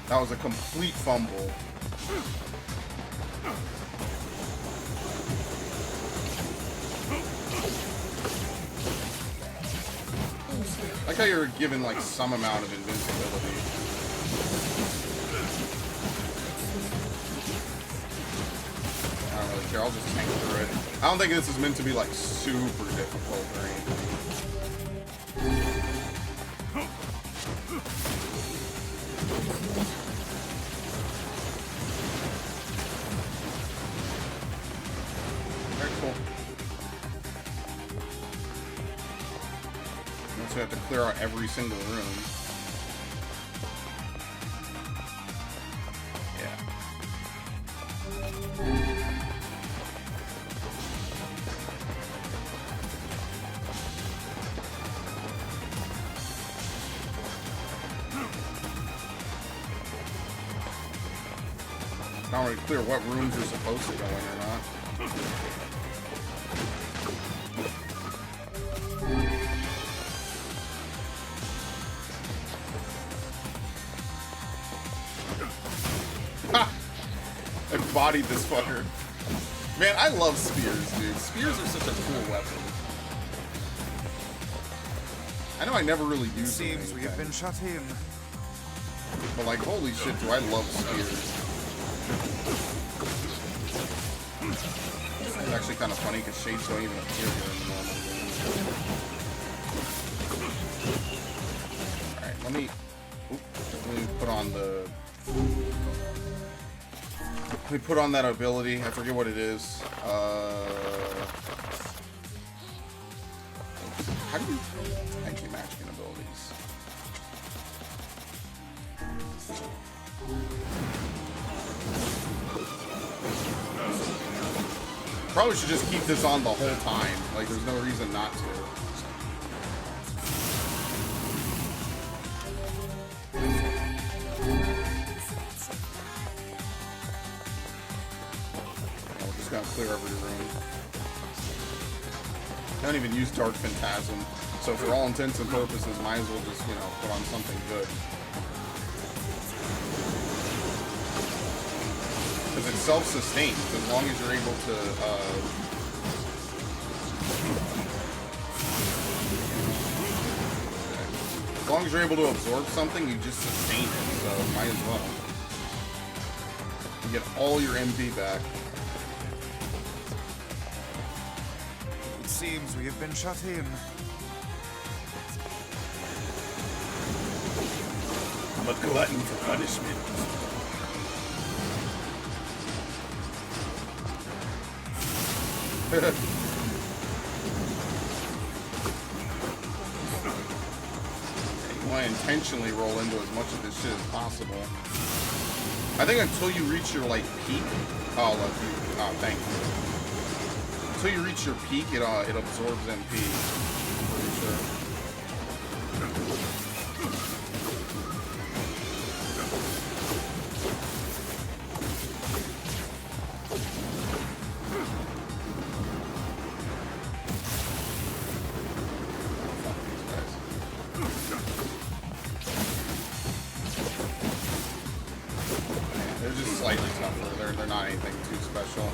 That was a complete fumble. I like how you're given, like, some amount of invincibility. I don't really care. I'll just tank through it. I don't think this is meant to be, like, super difficult or anything. Very cool. You also have to clear out every single room. Not really clear what rooms you're supposed to go in or not. Ha! I bodied this fucker. Man, I love spears, dude. Spears are such a cool weapon. I know I never really used them. Seems we have been shut in. But like, holy shit, do I love spears. It's actually kind of funny because shades don't even appear here in the normal game. Alright, let me put on the... Let me put on that ability. I forget what it is. How do you anti-magic abilities? Probably should just keep this on the whole time. Like, there's no reason not to. We're just gonna clear every room. I don't even use Dark Phantasm, so for all intents and purposes, might as well just, you know, put on something good. Because it's self-sustained, as long as you're able to, as long as you're able to absorb something, you just sustain it, so might as well. You get all your MP back. It seems we have been shut in. I'm a glutton for punishment. You want to intentionally roll into as much of this shit as possible. I think until you reach your, like, peak... Oh, thank you. Until you reach your peak, it absorbs MP. I'm pretty sure. Slightly tougher. They're not anything too special.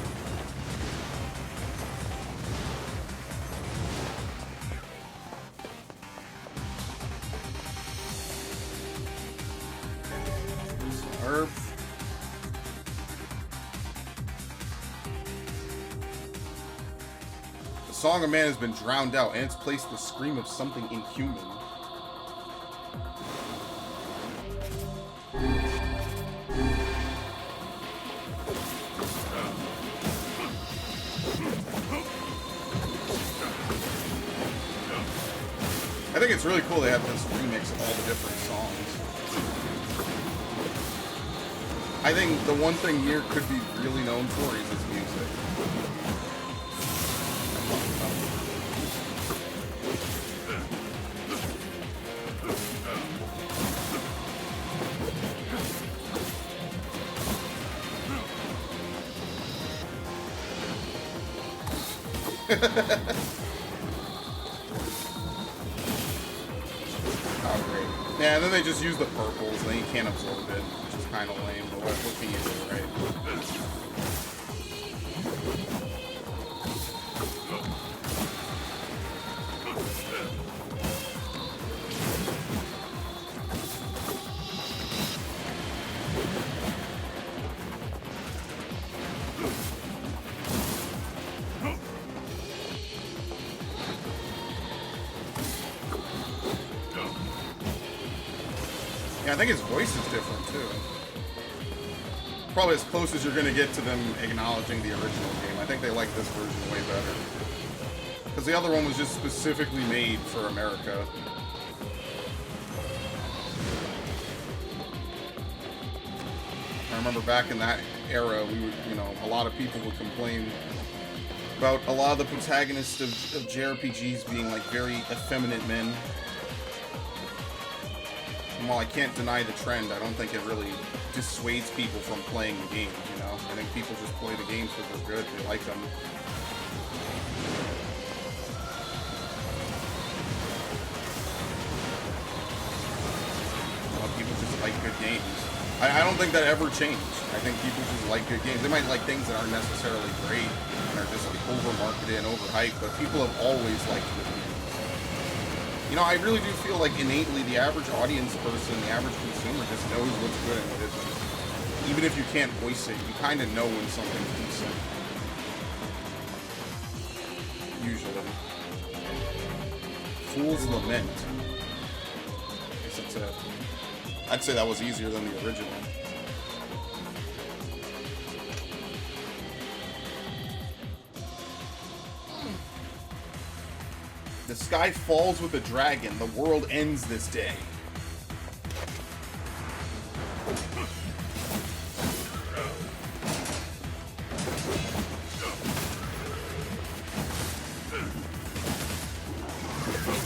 Herb. The Song of Man has been drowned out, and its place the scream of something inhuman. I think it's really cool they have this remix of all the different songs. I think the one thing Nier could be really known for is its music. Oh, great. Yeah, and then they just use the purples, and then you can't absorb it, which is kind of lame, but what can you do, right? Yeah, I think his voice is different too. Probably as close as you're gonna get to them acknowledging the original game. I think they like this version way better. Because the other one was just specifically made for America. I remember back in that era, we would, you know, a lot of people would complain about a lot of the protagonists of JRPGs being like very effeminate men. And while I can't deny the trend, I don't think it really dissuades people from playing the games, you know? I think people just play the games because they're good, they like them. Well, people just like good games. I don't think that ever changed. I think people just like good games. They might like things that aren't necessarily great and are just like over-marketed and overhyped, but people have always liked good games. You know, I really do feel like innately the average audience person, the average consumer just knows what's good and what isn't. Even if you can't voice it, you kind of know when something's decent. Usually. Fool's Lament. I guess it's a... I'd say that was easier than the original. The sky falls with a dragon. The world ends this day.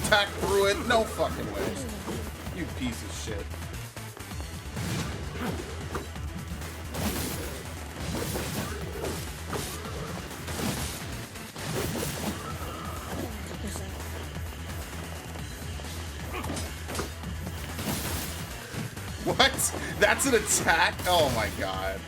Attack through it? No fucking way. You piece of shit. What? That's an attack? Oh my god.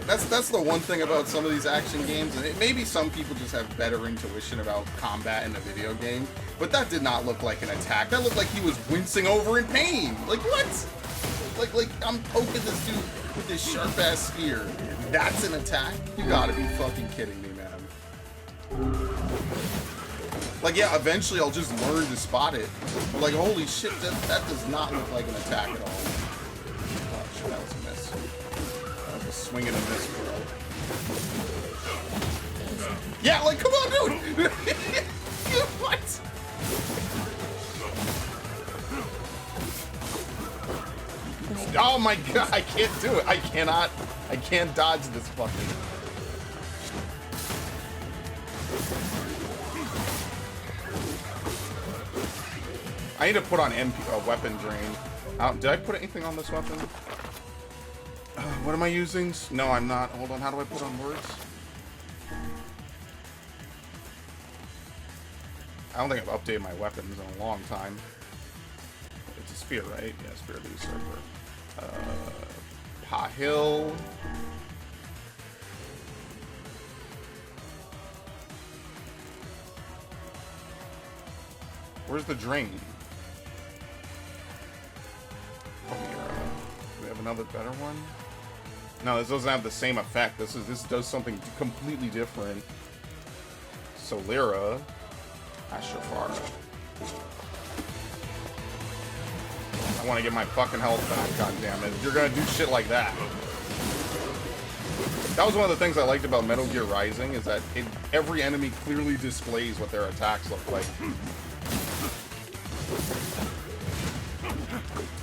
That's the one thing about some of these action games, and maybe some people just have better intuition about combat in a video game, but that did not look like an attack. That looked like he was wincing over in pain. Like, what? Like I'm poking this dude with this sharp-ass spear. That's an attack? You gotta be fucking kidding me, man. Like, yeah, eventually I'll just learn to spot it. But like, holy shit, that does not look like an attack at all. Oh shit, that was a miss. That was a swing and a miss, bro. Yeah, like, come on, dude! What? Oh my god, I can't do it. I can't dodge this fucking... I need to put on weapon drain. Did I put anything on this weapon? What am I using? No, I'm not. Hold on, how do I put on words? I don't think I've updated my weapons in a long time. It's a spear, right? Yeah, spear of the usurper. Pahil. Where's the drain? Oh, here. Do we have another better one? No, this doesn't have the same effect. This does something completely different. Solera. Ashafara. I want to get my fucking health back, goddammit. You're gonna do shit like that. That was one of the things I liked about Metal Gear Rising, is that every enemy clearly displays what their attacks look like.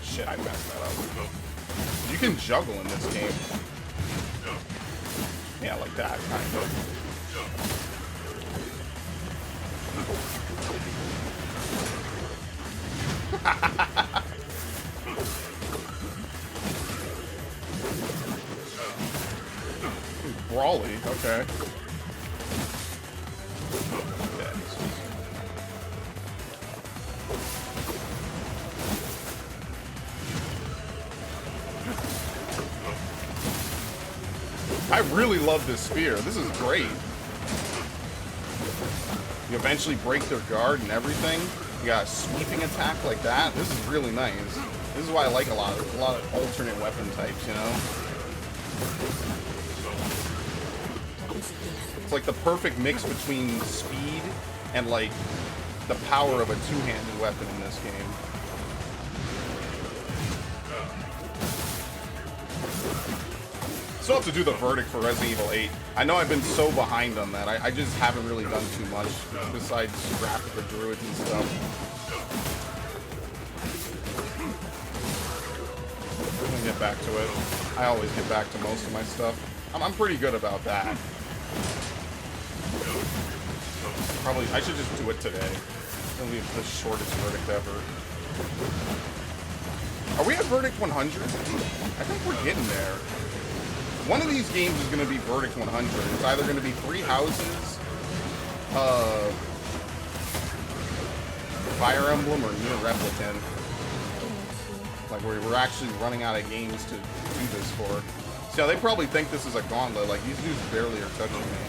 Shit, I messed that up. You can juggle in this game. Yeah, like that, kind of. Brawly, okay. I really love this spear. This is great. You eventually break their guard and everything. You got a sweeping attack like that. This is really nice. This is why I like a lot of alternate weapon types, you know? It's like the perfect mix between speed and like the power of a two-handed weapon in this game. Still have to do the verdict for Resident Evil 8. I know I've been so behind on that. I just haven't really done too much besides scrap the druids and stuff. I'm gonna get back to it. I always get back to most of my stuff. I'm pretty good about that. Probably, I should just do it today. It's gonna be the shortest verdict ever. Are we at verdict 100? I think we're getting there. One of these games is going to be verdict 100. It's either going to be 3 houses, Fire Emblem, or Nier Replicant. Like, we're actually running out of games to do this for. So they probably think this is a gauntlet. Like, these dudes barely are touching me.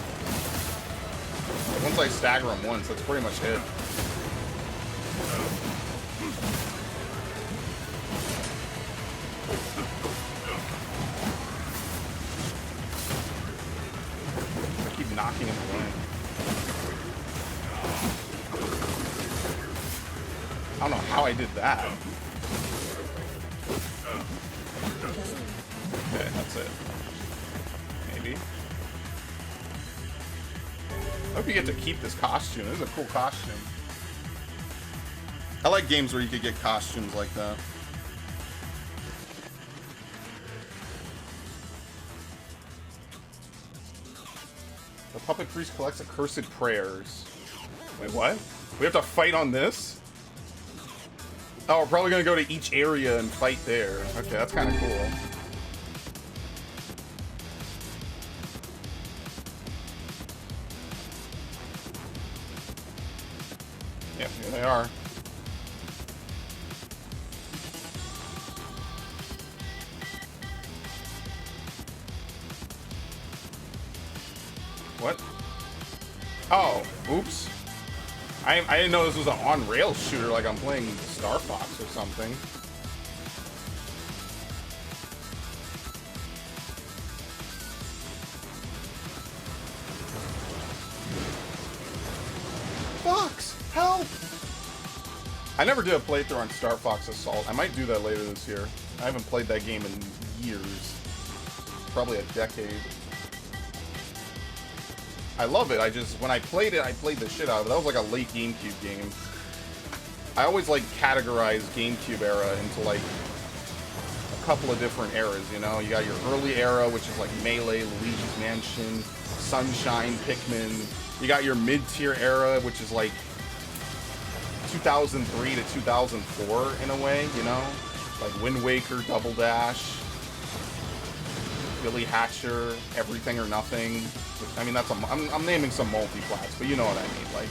Like, once I stagger them once, that's pretty much it. Knocking him away. I don't know how I did that. Okay, that's it. Maybe. I hope you get to keep this costume. This is a cool costume. I like games where you could get costumes like that. The puppet priest collects accursed prayers. Wait, what? We have to fight on this? Oh, we're probably gonna go to each area and fight there. Okay, that's kind of cool. Yep, here they are. What? Oh, oops. I didn't know this was an on-rails shooter like I'm playing Star Fox or something. Fox, help! I never did a playthrough on Star Fox Assault. I might do that later this year. I haven't played that game in years. Probably a decade. I love it. When I played it, I played the shit out of it. That was like a late GameCube game. I always like categorize GameCube era into like a couple of different eras, you know? You got your early era, which is like Melee, Luigi's Mansion, Sunshine, Pikmin. You got your mid-tier era, which is like 2003 to 2004 in a way, you know? Like Wind Waker, Double Dash, Billy Hatcher, Everything or Nothing. I mean, that's I'm naming some multi-plats, but you know what I mean. Like,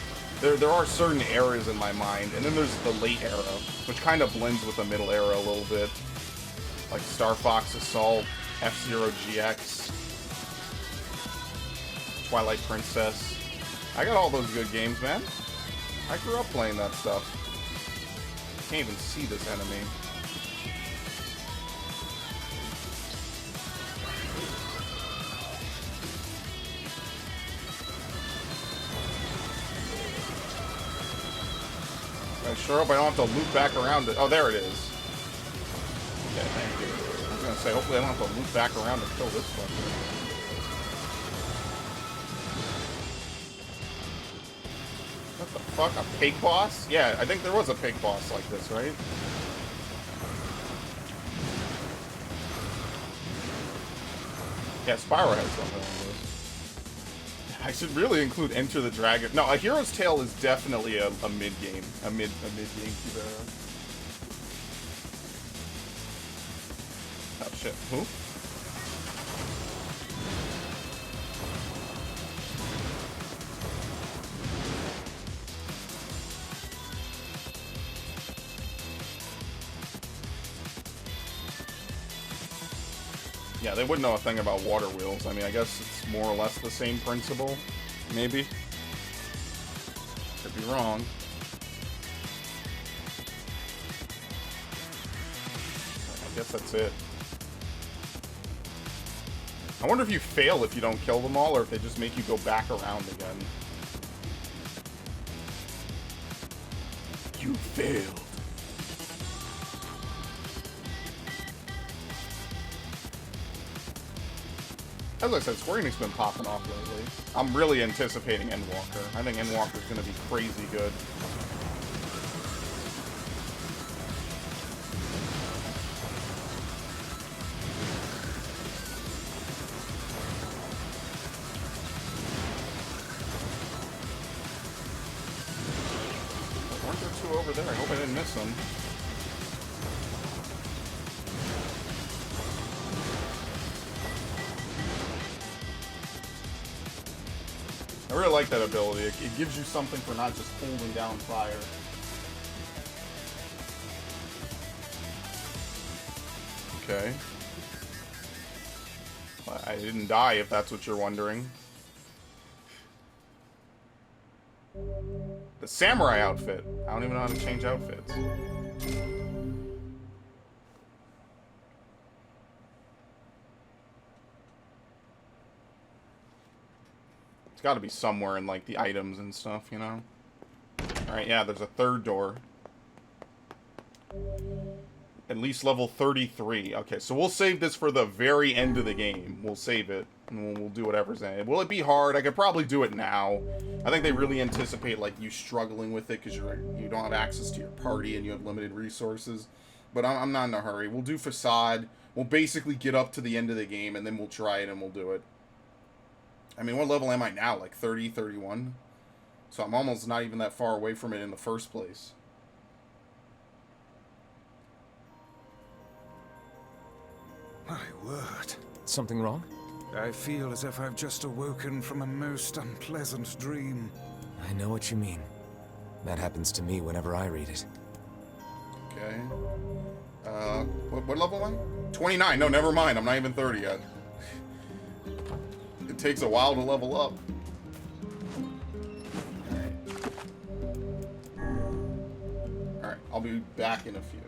there are certain eras in my mind, and then there's the late era, which kind of blends with the middle era a little bit. Like Star Fox Assault, F-Zero GX, Twilight Princess. I got all those good games, man. I grew up playing that stuff. Can't even see this enemy. I sure hope I don't have to loop back around it. Oh, there it is. Okay, thank you. I was gonna say, hopefully I don't have to loop back around to kill this fucker. What the fuck? A pig boss? Yeah, I think there was a pig boss like this, right? Yeah, Spyro has something like this. I should really include Enter the Dragon. No, A Hero's Tale is definitely a mid-game. A mid-GameCube era. Oh shit, who? Yeah, they wouldn't know a thing about water wheels. I mean, I guess it's more or less the same principle. Maybe. Could be wrong. I guess that's it. I wonder if you fail if you don't kill them all, or if they just make you go back around again. You failed. As I said, Square Enix been popping off lately. I'm really anticipating Endwalker. I think Endwalker's gonna be crazy good. Weren't there two over there? I hope I didn't miss them. I really like that ability. It gives you something for not just holding down fire. Okay. I didn't die, if that's what you're wondering. The samurai outfit. I don't even know how to change outfits. Got to be somewhere in like the items and stuff, you know. All right, yeah, there's a third door. At least level 33. Okay, so we'll save this for the very end of the game. We'll save it and we'll do whatever's in it. Will it be hard? I could probably do it now. I think they really anticipate like you struggling with it because you don't have access to your party and you have limited resources. But I'm not in a hurry. We'll do Facade. We'll basically get up to the end of the game and then we'll try it and we'll do it. I mean, what level am I now? Like 30, 31? So I'm almost not even that far away from it in the first place. My word. Something wrong? I feel as if I've just awoken from a most unpleasant dream. I know what you mean. That happens to me whenever I read it. Okay. What level am I? 29. No, never mind. I'm not even 30 yet. It takes a while to level up. Alright, I'll be back in a few.